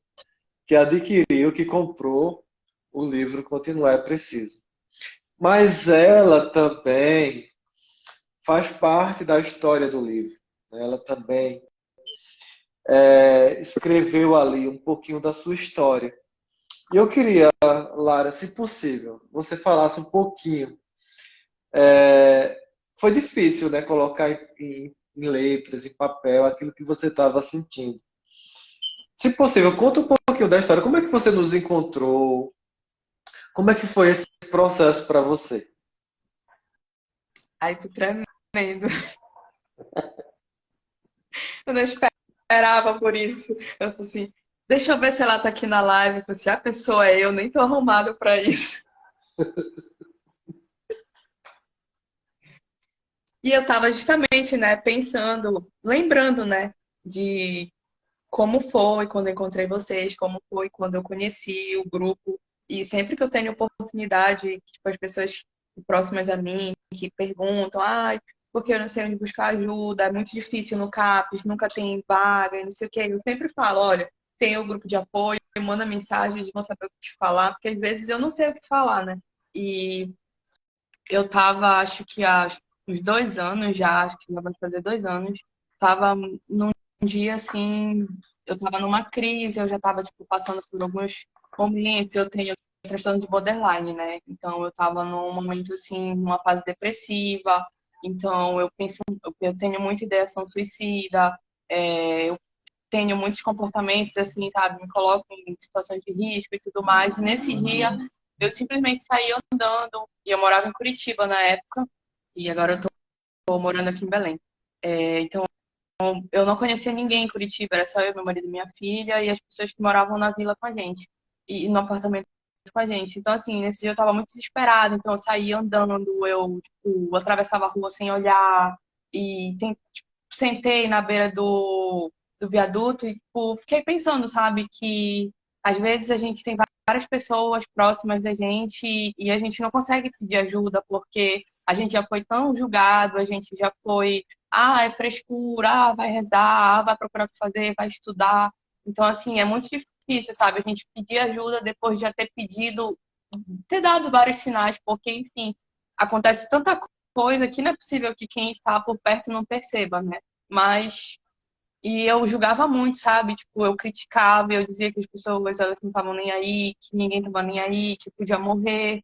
que adquiriu, que comprou o livro Continuar é Preciso. Mas ela também faz parte da história do livro. Ela também escreveu ali um pouquinho da sua história. E eu queria, Lara, se possível, você falasse um pouquinho. Foi difícil, né, colocar em letras, em papel, aquilo que você estava sentindo. Se possível, conta um pouquinho da história. Como é que você nos encontrou? Como é que foi esse processo para você? Ai, tô tremendo. Eu não esperava por isso. Eu falei assim, deixa eu ver se ela tá aqui na live. Eu falei assim, a pessoa é eu, nem tô arrumada para isso. E eu tava justamente, né, pensando, lembrando, né, de como foi quando eu encontrei vocês, como foi quando eu conheci o grupo. E sempre que eu tenho oportunidade, tipo, as pessoas próximas a mim, que perguntam, porque eu não sei onde buscar ajuda, é muito difícil no CAPES, nunca tem vaga, não sei o quê. Eu sempre falo, olha, tem o grupo de apoio, manda mensagem, eles vão saber o que te falar, porque às vezes eu não sei o que falar, né? E eu tava, acho que há uns 2 anos já, acho que já vai fazer 2 anos, tava num dia assim, eu tava numa crise, eu já tava, tipo, passando por alguns momentos, eu tenho transtorno de borderline, né? Então eu tava num momento assim, numa fase depressiva, Então, eu tenho muita ideação suicida, eu tenho muitos comportamentos, assim, sabe? Me coloco em situações de risco e tudo mais. E nesse dia, eu simplesmente saí andando, e eu morava em Curitiba na época, e agora eu tô morando aqui em Belém. Então, eu não conhecia ninguém em Curitiba, era só eu, meu marido e minha filha, e as pessoas que moravam na vila com a gente, e no apartamento com a gente. Então, assim, nesse dia eu tava muito desesperada, então eu saía andando, eu, tipo, atravessava a rua sem olhar, e tipo, sentei na beira do viaduto e, tipo, fiquei pensando, sabe, que às vezes a gente tem várias pessoas próximas da gente e a gente não consegue pedir ajuda porque a gente já foi tão julgado, a gente já foi, é frescura, vai rezar, vai procurar o que fazer, vai estudar. Então, assim, é muito difícil, sabe, a gente pedir ajuda depois de já ter pedido, ter dado vários sinais, porque, enfim, acontece tanta coisa que não é possível que quem está por perto não perceba, né? Mas e eu julgava muito, sabe? Tipo, eu criticava, eu dizia que as pessoas elas não estavam nem aí, que ninguém estava nem aí, que podia morrer.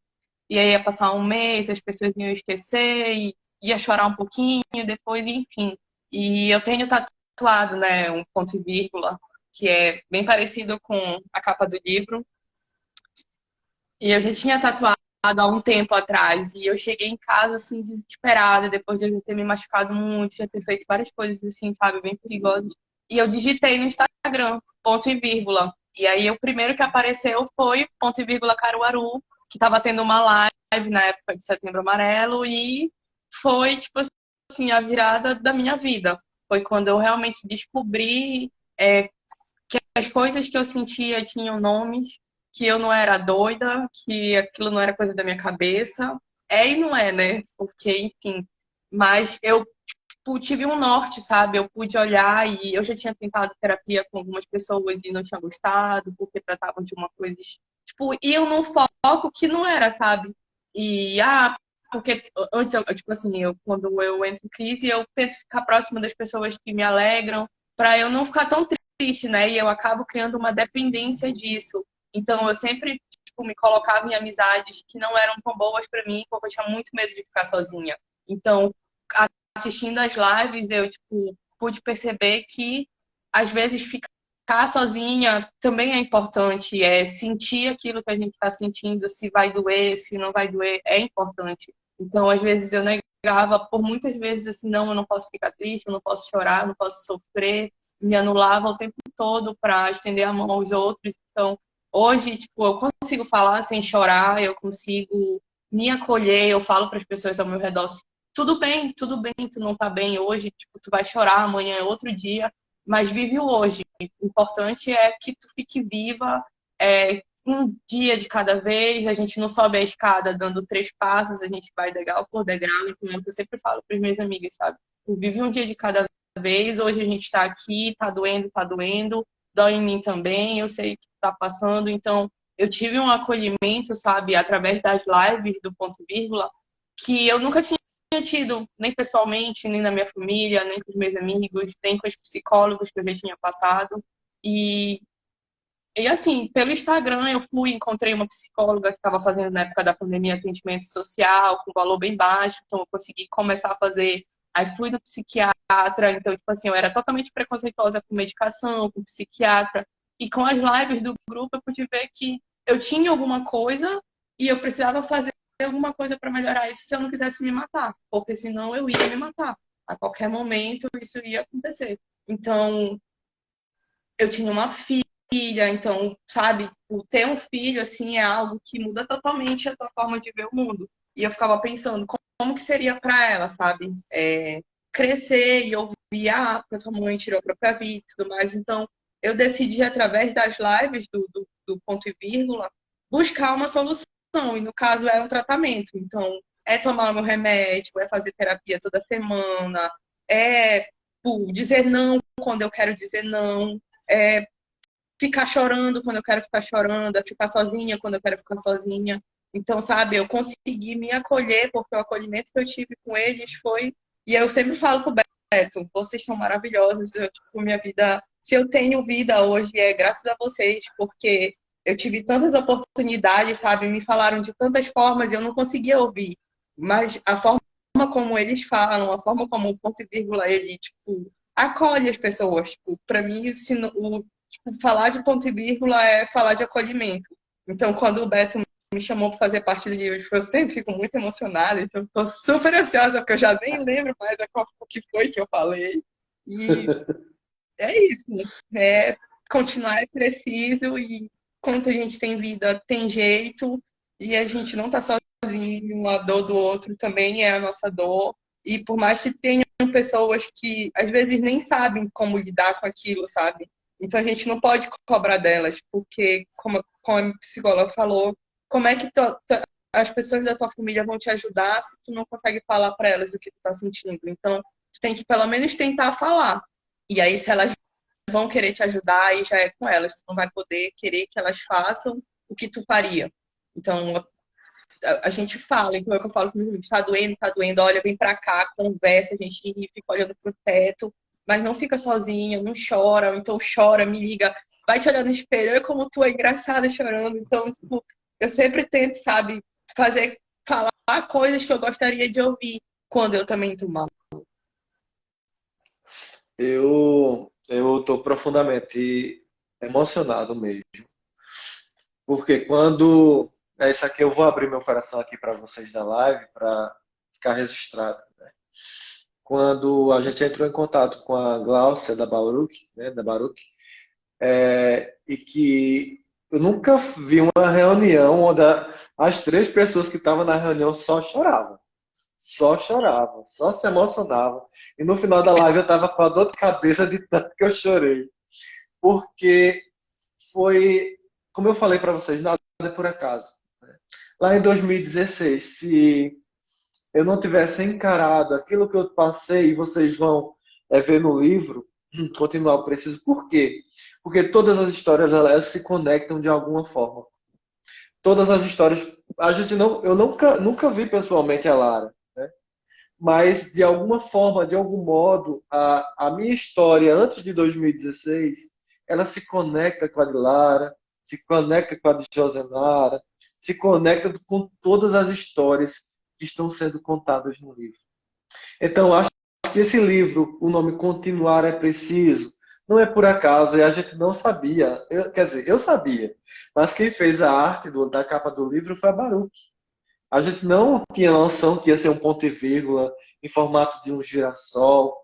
E aí ia passar um mês, as pessoas iam esquecer e ia chorar um pouquinho depois, enfim. E eu tenho tatuado, né, um ponto e vírgula, que é bem parecido com a capa do livro. E eu já tinha tatuado há um tempo atrás. E eu cheguei em casa, assim, desesperada, depois de eu ter me machucado muito, já ter feito várias coisas, assim, sabe, bem perigosas. E eu digitei no Instagram, ponto e vírgula. E aí o primeiro que apareceu foi ponto e vírgula Caruaru, que estava tendo uma live na época de Setembro Amarelo. E foi, tipo assim, a virada da minha vida. Foi quando eu realmente descobri que as coisas que eu sentia tinham nomes, que eu não era doida, que aquilo não era coisa da minha cabeça. É e não é, né? Porque, enfim. Mas eu tipo, tive um norte, sabe? Eu pude olhar e eu já tinha tentado terapia com algumas pessoas e não tinha gostado, porque tratavam de uma coisa. Tipo, iam num foco que não era, sabe? E, porque antes, tipo assim, quando eu entro em crise, eu tento ficar próxima das pessoas que me alegram, para eu não ficar tão triste, né? E eu acabo criando uma dependência disso. Então, eu sempre, tipo, me colocava em amizades que não eram tão boas para mim, porque eu tinha muito medo de ficar sozinha. Então, assistindo as lives, eu, tipo, pude perceber que, às vezes, ficar sozinha também é importante. É sentir aquilo que a gente está sentindo, se vai doer, se não vai doer, é importante. Então, às vezes, eu negava, por muitas vezes, assim, não, eu não posso ficar triste, eu não posso chorar, eu não posso sofrer. Me anulava o tempo todo para estender a mão aos outros. Então, hoje, tipo, eu consigo falar sem chorar, eu consigo me acolher, eu falo para as pessoas ao meu redor, tudo bem, tu não tá bem hoje, tipo, tu vai chorar, amanhã é outro dia, mas vive o hoje. O importante é que tu fique viva, um dia de cada vez, a gente não sobe a escada dando 3 passos, a gente vai degrau por degrau, então é o que eu sempre falo para as minhas amigas, sabe? Tu vive um dia de cada vez, hoje a gente tá aqui, tá doendo, dói em mim também, eu sei que tá passando, então eu tive um acolhimento, sabe, através das lives do ponto e vírgula, que eu nunca tinha tido, nem pessoalmente, nem na minha família, nem com os meus amigos, nem com os psicólogos que eu já tinha passado. E assim, pelo Instagram eu encontrei uma psicóloga que estava fazendo na época da pandemia atendimento social, com valor bem baixo, então eu consegui começar a fazer. Aí fui no psiquiatra, então, tipo assim, eu era totalmente preconceituosa com medicação, com psiquiatra. E com as lives do grupo eu pude ver que eu tinha alguma coisa e eu precisava fazer alguma coisa para melhorar isso se eu não quisesse me matar, porque senão eu ia me matar. A qualquer momento isso ia acontecer. Então, eu tinha uma filha, então, sabe, o ter um filho, assim, é algo que muda totalmente a tua forma de ver o mundo. E eu ficava pensando, como que seria para ela, sabe? Crescer e ouvir, porque sua mãe tirou a própria vida e tudo mais. Então, eu decidi, através das lives do ponto e vírgula, buscar uma solução. E no caso é um tratamento. Então, é tomar o meu remédio, é fazer terapia toda semana, é dizer não quando eu quero dizer não, é ficar chorando quando eu quero ficar chorando, é ficar sozinha quando eu quero ficar sozinha. Então, sabe, eu consegui me acolher, porque o acolhimento que eu tive com eles foi. E eu sempre falo pro Beto, vocês são maravilhosos, minha vida. Se eu tenho vida hoje, é graças a vocês, porque eu tive tantas oportunidades, sabe? Me falaram de tantas formas e eu não conseguia ouvir. Mas a forma forma como eles falam, a forma como o ponto e vírgula, ele, tipo, acolhe as pessoas. Tipo, para mim, tipo, falar de ponto e vírgula é falar de acolhimento. Então, quando o Beto me chamou para fazer parte do livro, eu sempre fico muito emocionada, então estou super ansiosa, porque eu já nem lembro mais o que foi que eu falei. E é isso, né? Continuar é preciso e enquanto a gente tem vida, tem jeito e a gente não está sozinho, a dor do outro também é a nossa dor. E por mais que tenham pessoas que às vezes nem sabem como lidar com aquilo, sabe? Então a gente não pode cobrar delas, porque, como a psicóloga falou, como é que as pessoas da tua família vão te ajudar se tu não consegue falar para elas o que tu tá sentindo? Então, tu tem que pelo menos tentar falar. E aí, se elas vão querer te ajudar, aí já é com elas. Tu não vai poder querer que elas façam o que tu faria. Então, a gente fala, então é o que eu falo com meus amigos, tá doendo, olha, vem pra cá, conversa, a gente ri, fica olhando pro teto, mas não fica sozinha, não chora, ou então chora, me liga, vai te olhar no espelho, olha como tu é engraçada chorando. Então, tipo, eu sempre tento, sabe, falar coisas que eu gostaria de ouvir quando eu também tô mal. Eu estou profundamente emocionado mesmo, porque quando é isso aqui, eu vou abrir meu coração aqui para vocês da live para ficar registrado, né? Quando a gente entrou em contato com a Gláucia da Baruch, né, da Baruch, e que eu nunca vi uma reunião onde as três pessoas que estavam na reunião só choravam, só se emocionavam. E no final da live eu estava com a dor de cabeça de tanto que eu chorei. Porque foi, como eu falei para vocês, nada é por acaso. Né? Lá em 2016, se eu não tivesse encarado aquilo que eu passei, e vocês vão ver no livro, Continuar o Preciso. Por quê? Porque todas as histórias elas se conectam de alguma forma. Todas as histórias, eu nunca vi pessoalmente a Lara, né? Mas de alguma forma, de algum modo, a minha história antes de 2016, ela se conecta com a de Lara, se conecta com a de Josenara, se conecta com todas as histórias que estão sendo contadas no livro. Então, acho que esse livro, o nome Continuar é Preciso, não é por acaso, e a gente não sabia. Quer dizer, eu sabia, mas quem fez a arte da capa do livro foi a Baruch. A gente não tinha noção que ia ser um ponto e vírgula em formato de um girassol,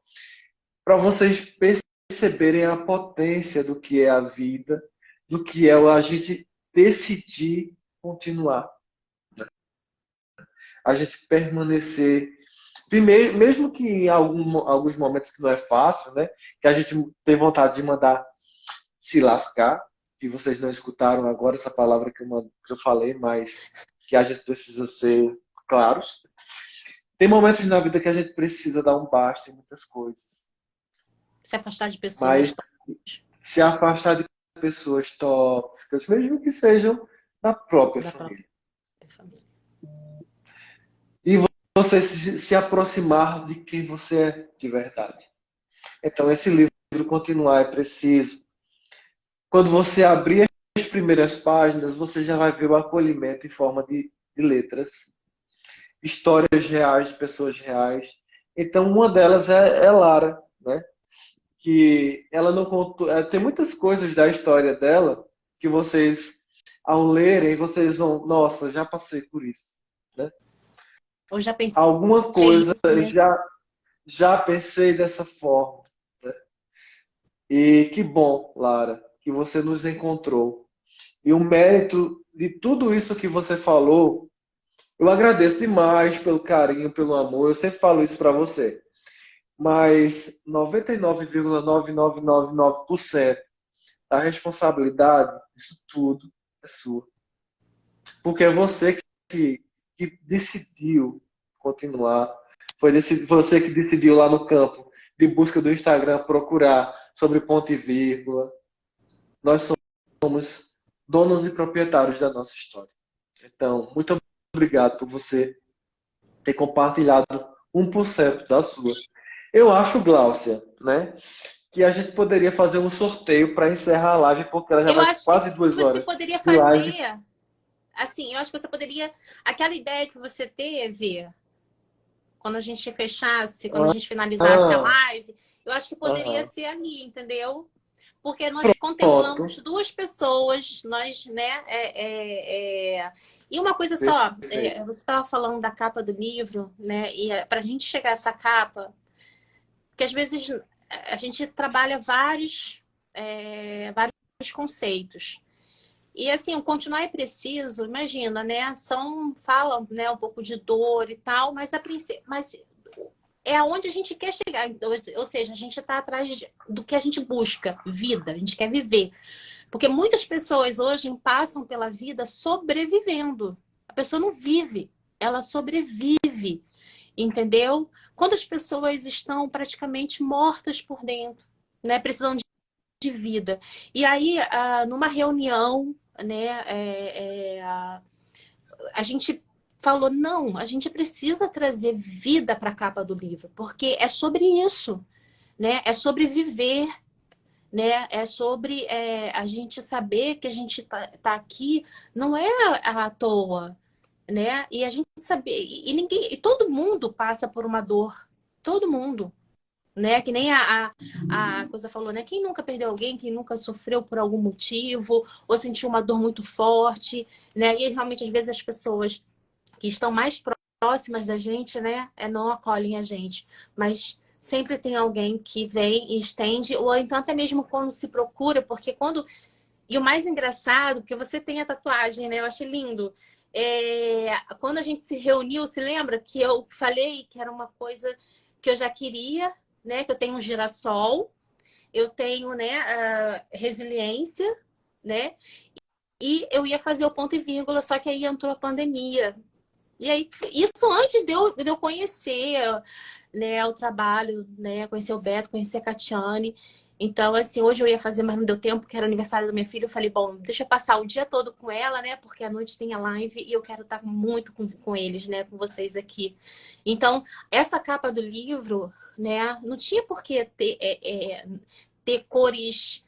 para vocês perceberem a potência do que é a vida, do que é a gente decidir continuar. A gente permanecer. Primeiro, mesmo que em alguns momentos que não é fácil, né? Que a gente tem vontade de mandar se lascar, que vocês não escutaram agora essa palavra que eu falei, mas que a gente precisa ser claros. Tem momentos na vida que a gente precisa dar um basta em muitas coisas. Se afastar de pessoas. Mas se afastar de pessoas tóxicas, mesmo que sejam da própria família. E você se aproximar de quem você é de verdade. Então, esse livro Continuar é Preciso. Quando você abrir as primeiras páginas, você já vai ver o acolhimento em forma de letras, histórias reais de pessoas reais. Então, uma delas é Lara, né? Que ela não contou. Tem muitas coisas da história dela que vocês, ao lerem, vocês vão, nossa, já passei por isso, né? Ou já pensei Alguma coisa isso, né? já pensei dessa forma, né? E que bom, Lara, que você nos encontrou. E o mérito de tudo isso que você falou, eu agradeço demais pelo carinho, pelo amor. Eu sempre falo isso para você. Mas 99,9999% da responsabilidade disso tudo é sua. Porque é você que decidiu continuar. Foi você que decidiu lá no campo de busca do Instagram procurar sobre ponto e vírgula. Nós somos donos e proprietários da nossa história. Então, muito obrigado por você ter compartilhado 1% da sua. Eu acho, Gláucia, né, que a gente poderia fazer um sorteio para encerrar a live, porque ela já vai quase 2 horas. Você poderia de live. fazer, assim, eu acho que você poderia, aquela ideia que você teve, quando a gente fechasse, quando a gente finalizasse a live, eu acho que poderia ser ali, entendeu? Porque nós contemplamos duas pessoas, nós, né? E uma coisa só, você estava falando da capa do livro, né? E para a gente chegar a essa capa, que às vezes a gente trabalha vários conceitos. E assim, o continuar é preciso, imagina, né? Fala, né, um pouco de dor e tal, mas é aonde a gente quer chegar. Então, ou seja, a gente está atrás do que a gente busca, vida, a gente quer viver. Porque muitas pessoas hoje passam pela vida sobrevivendo. A pessoa não vive, ela sobrevive, entendeu? Quando as pessoas estão praticamente mortas por dentro, né? Precisam de vida. E aí, numa reunião, né, a gente falou, não, a gente precisa trazer vida para a capa do livro, porque é sobre isso, né? É sobre viver, né? É sobre a gente saber que a gente tá aqui, não é à toa, né? E a gente saber, e todo mundo passa por uma dor, todo mundo, né? Que nem a coisa falou, né? Quem nunca perdeu alguém, quem nunca sofreu por algum motivo, ou sentiu uma dor muito forte, né? E realmente, às vezes, as pessoas que estão mais próximas da gente, né, não acolhem a gente. Mas sempre tem alguém que vem e estende, ou então até mesmo quando se procura, porque quando... E o mais engraçado, porque você tem a tatuagem, né? Eu achei lindo. Quando a gente se reuniu, se lembra que eu falei que era uma coisa que eu já queria, né? Que eu tenho um girassol, eu tenho, né, a resiliência, né? E eu ia fazer o ponto e vírgula, só que aí entrou a pandemia. E aí, isso antes de eu conhecer, né, o trabalho, né, conhecer o Beto, conhecer a Catiane. Então, assim, hoje eu ia fazer, mas não deu tempo, porque era aniversário da minha filha. Eu falei, bom, deixa eu passar o dia todo com ela, né, porque à noite tem a live e eu quero estar muito com eles, né, com vocês aqui. Então, essa capa do livro, né, não tinha por que ter cores...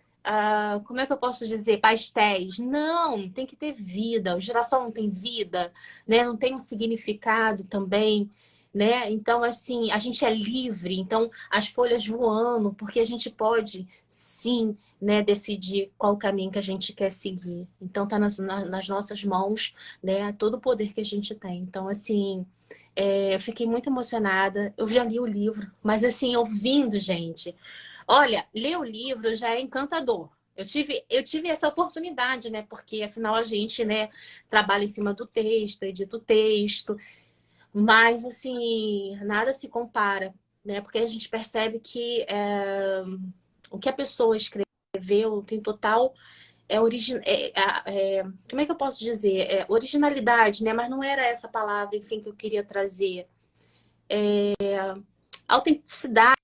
como é que eu posso dizer? Pastéis. Não, tem que ter vida. O girassol não tem vida, né? Não tem um significado também, né? Então, assim, a gente é livre. Então, as folhas voando, porque a gente pode, sim, né, decidir qual o caminho que a gente quer seguir. Então, tá nas nossas mãos, né? Todo o poder que a gente tem. Então, assim... eu fiquei muito emocionada. Eu já li o livro, mas assim, ouvindo, gente... Olha, ler o livro já é encantador. Eu tive essa oportunidade, né? Porque, afinal, a gente, né, trabalha em cima do texto, edita o texto. Mas, assim, nada se compara, né? Porque a gente percebe que o que a pessoa escreveu tem total... como é que eu posso dizer? Originalidade, né? Mas não era essa palavra, enfim, que eu queria trazer. Autenticidade,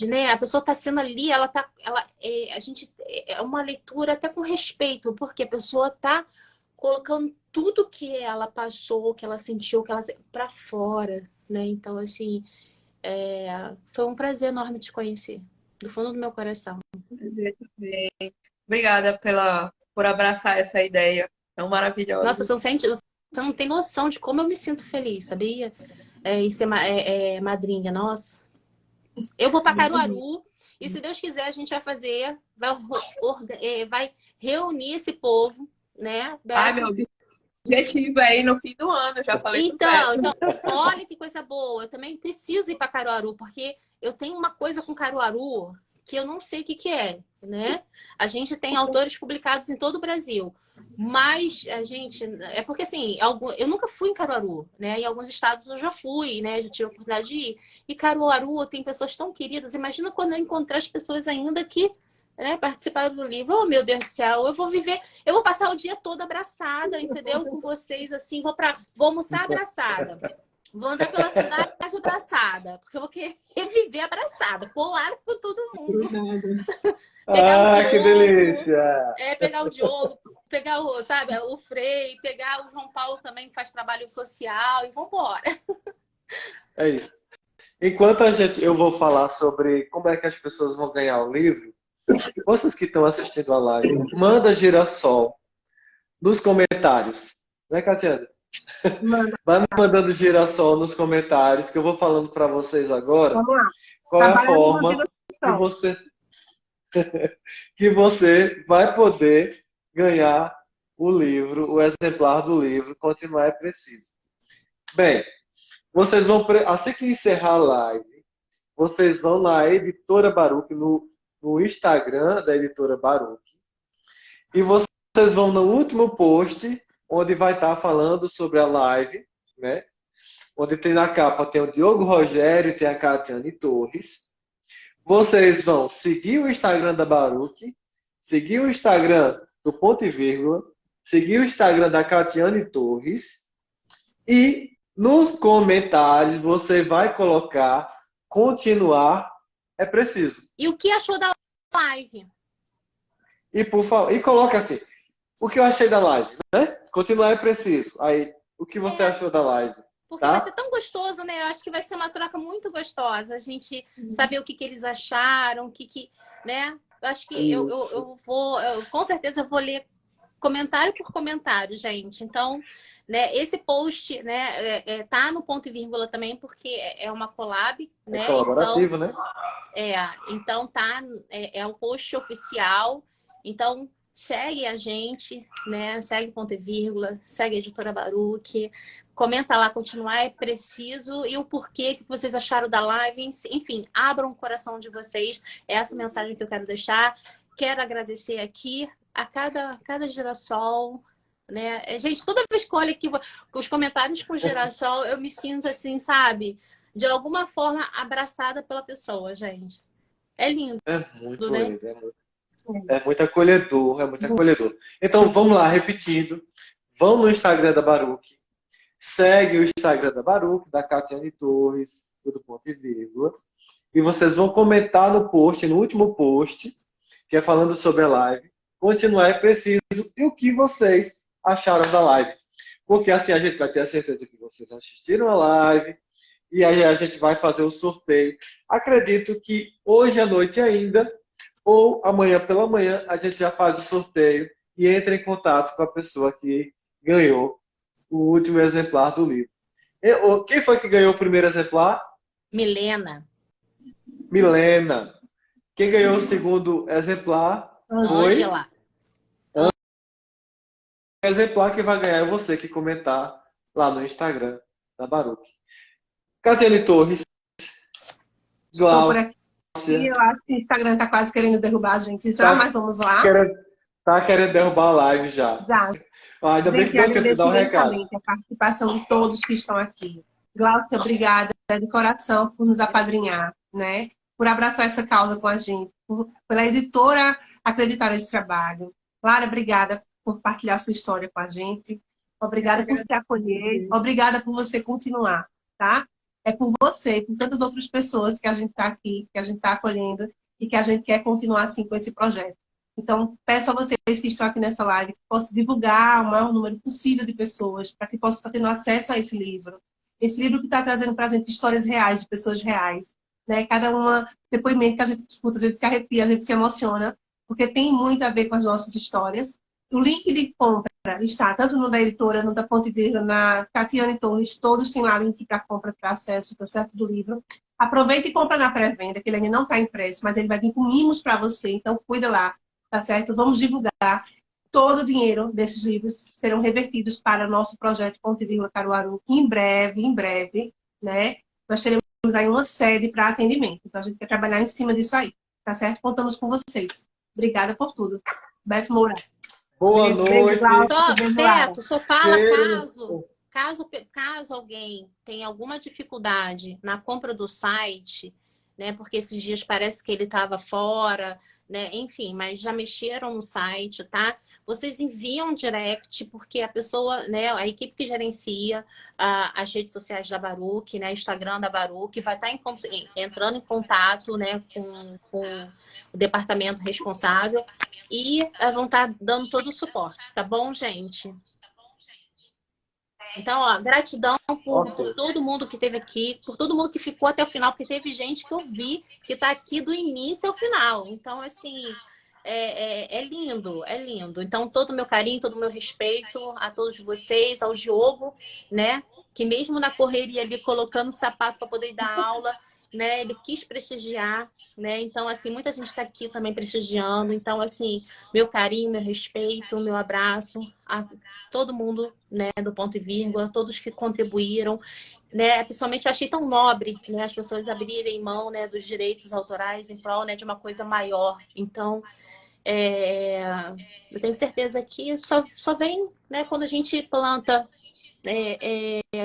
né? A pessoa está sendo ali, a gente é uma leitura até com respeito, porque a pessoa está colocando tudo que ela passou, que ela sentiu, que ela para fora, né? Então, assim, foi um prazer enorme te conhecer, do fundo do meu coração. Prazer também. Obrigada por abraçar essa ideia tão maravilhosa. Nossa, você não tem noção de como eu me sinto feliz, sabia? Em ser madrinha, nossa. Eu vou para Caruaru e, se Deus quiser, a gente vai fazer, vai reunir esse povo, né? Ai, meu objetivo é ir no fim do ano, já falei. Então, olha que coisa boa. Eu também preciso ir para Caruaru, porque eu tenho uma coisa com Caruaru que eu não sei o que é, né? A gente tem autores publicados em todo o Brasil. Mas a gente... É porque, assim, eu nunca fui em Caruaru, né? Em alguns estados eu já fui, né? Já tive a oportunidade de ir. E Caruaru tem pessoas tão queridas. Imagina quando eu encontrar as pessoas ainda que, né, participaram do livro. Oh, meu Deus do céu, eu vou passar o dia todo abraçada, entendeu? Com vocês, assim, vou almoçar abraçada. Vou andar pela cidade abraçada, porque eu vou querer viver abraçada, colar com todo mundo. Que delícia! Pegar o Diogo, pegar o Frei, pegar o João Paulo também, que faz trabalho social, e vambora. É isso. Enquanto eu vou falar sobre como é que as pessoas vão ganhar o livro, vocês que estão assistindo a live, manda girassol nos comentários, né, Catiana? Manda, Vai me mandando girassol nos comentários que eu vou falando para vocês agora vamos lá. qual é a Trabalhando no forma que girassol. você vai poder ganhar o livro, o exemplar do livro Continuar é Preciso. Bem, vocês vão, assim que encerrar a live, vocês vão na Editora Baruch, no Instagram da Editora Baruch, e vocês vão no último post, onde vai estar falando sobre a live, né? Onde tem na capa, tem o Diogo Rogério e tem a Catiane Torres. Vocês vão seguir o Instagram da Baruch, seguir o Instagram do Ponto e Vírgula, seguir o Instagram da Catiane Torres e nos comentários você vai colocar continuar é preciso. E o que achou da live? E por favor, e coloca assim, o que eu achei da live, né? Continuar é preciso. Aí, o que você achou da live? Porque Tá? vai ser tão gostoso, né? Eu acho que vai ser uma troca muito gostosa. A gente saber o que eles acharam, né? Eu acho que eu com certeza vou ler comentário por comentário, gente. Então, né, esse post, né, tá no ponto e vírgula também, porque é uma collab, né? É colaborativo, então, né? Então tá, é um post oficial. Então, segue a gente, né? Segue Ponto e Vírgula, segue a Editora Baruch, comenta lá, continuar é preciso e o porquê que vocês acharam da live. Enfim, abram o coração de vocês. É essa mensagem que eu quero deixar. Quero agradecer aqui a cada girassol, né? Gente, toda vez que eu olho aqui os comentários com girassol, eu me sinto assim, sabe? De alguma forma abraçada pela pessoa, gente. É lindo. É muito né? lindo, é muito acolhedor, é muito acolhedor. Então, vamos lá, repetindo. Vão no Instagram da Baruch, segue o Instagram da Baruch, da Catiane Torres, do Ponto e Vírgula, e vocês vão comentar no post, no último post, que é falando sobre a live, continuar é preciso, e o que vocês acharam da live. Porque assim a gente vai ter a certeza que vocês assistiram a live, e aí a gente vai fazer o sorteio. Acredito que hoje à noite ainda, ou amanhã pela manhã, a gente já faz o sorteio e entra em contato com a pessoa que ganhou o último exemplar do livro. Quem foi que ganhou o primeiro exemplar? Milena. Milena. Quem ganhou o segundo exemplar foi? Ângela. O exemplar que vai ganhar é você que comentar lá no Instagram da Baruch. Catiane Torres. Estou por aqui. Eu acho que o Instagram está quase querendo derrubar a gente já, mas vamos lá. Tá querendo derrubar a live já. Já. Ainda bem que deu tempo de dar um recado. A participação de todos que estão aqui. Glaucia, obrigada de coração por nos apadrinhar, né? Por abraçar essa causa com a gente, pela editora acreditar nesse trabalho. Lara, obrigada por partilhar sua história com a gente. Obrigada por se acolher. Obrigada por você continuar, tá? É por você e por tantas outras pessoas que a gente está aqui, que a gente está acolhendo e que a gente quer continuar assim com esse projeto. Então, peço a vocês que estão aqui nessa live que possam divulgar o maior número possível de pessoas para que possam estar tendo acesso a esse livro. Esse livro que está trazendo para a gente histórias reais, de pessoas reais. Né? Cada depoimento que a gente escuta, a gente se arrepia, a gente se emociona, porque tem muito a ver com as nossas histórias. O link de compra está tanto no da editora, no da Ponto e Vírgula, na Catiane Torres, todos têm lá link para compra, para acesso, tá certo, do livro. Aproveita e compra na pré-venda, que ele ainda não está impresso, mas ele vai vir com mimos para você, então cuida lá, tá certo? Vamos divulgar. Todo o dinheiro desses livros serão revertidos para o nosso projeto Ponto e Vírgula Caruaru, em breve, né? Nós teremos aí uma sede para atendimento, então a gente quer trabalhar em cima disso aí, tá certo? Contamos com vocês. Obrigada por tudo. Beto Moura. Boa noite. Beto, só fala caso alguém tenha alguma dificuldade na compra do site, né? Porque esses dias parece que ele estava fora, né? Enfim, mas já mexeram no site, tá? Vocês enviam direct, porque a pessoa, né? A equipe que gerencia as redes sociais da Baruch, né? Instagram da Baruch, vai estar entrando em contato, né? Com o departamento responsável e vão estar dando todo o suporte, tá bom, gente? Então, ó, gratidão por todo mundo que esteve aqui, por todo mundo que ficou até o final, porque teve gente que eu vi que está aqui do início ao final. Então, assim, é lindo, é lindo. Então, todo o meu carinho, todo o meu respeito a todos vocês, ao Diogo, né? Que mesmo na correria ali, colocando o sapato para poder dar aula, né? Ele quis prestigiar, né? Então, assim, muita gente está aqui também prestigiando. Então, assim, meu carinho, meu respeito, meu abraço a todo mundo, né? Do ponto e vírgula, todos que contribuíram, né? Principalmente eu achei tão nobre, né? As pessoas abrirem mão, né? Dos direitos autorais em prol, né? De uma coisa maior. Então, eu tenho certeza que só vem, né? Quando a gente planta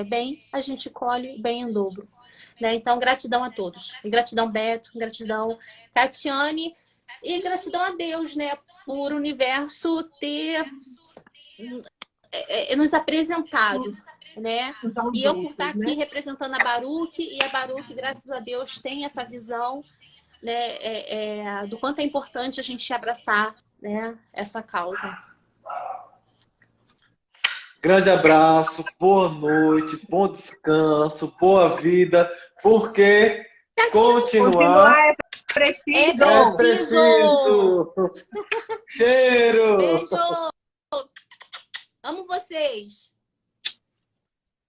bem, a gente colhe bem em dobro. Né? Então, gratidão a todos. Gratidão, Beto, gratidão, Catiane, e gratidão a Deus, né? Por o universo ter nos apresentado, né? Então, E eu por estar juntos, né? aqui representando a Baruch, e a Baruch, graças a Deus, tem essa visão, né? Do quanto é importante a gente abraçar, né? Essa causa. Grande abraço, boa noite, bom descanso, boa vida, porque continuar Continuar é preciso. É preciso. Cheiro! Beijo! Amo vocês!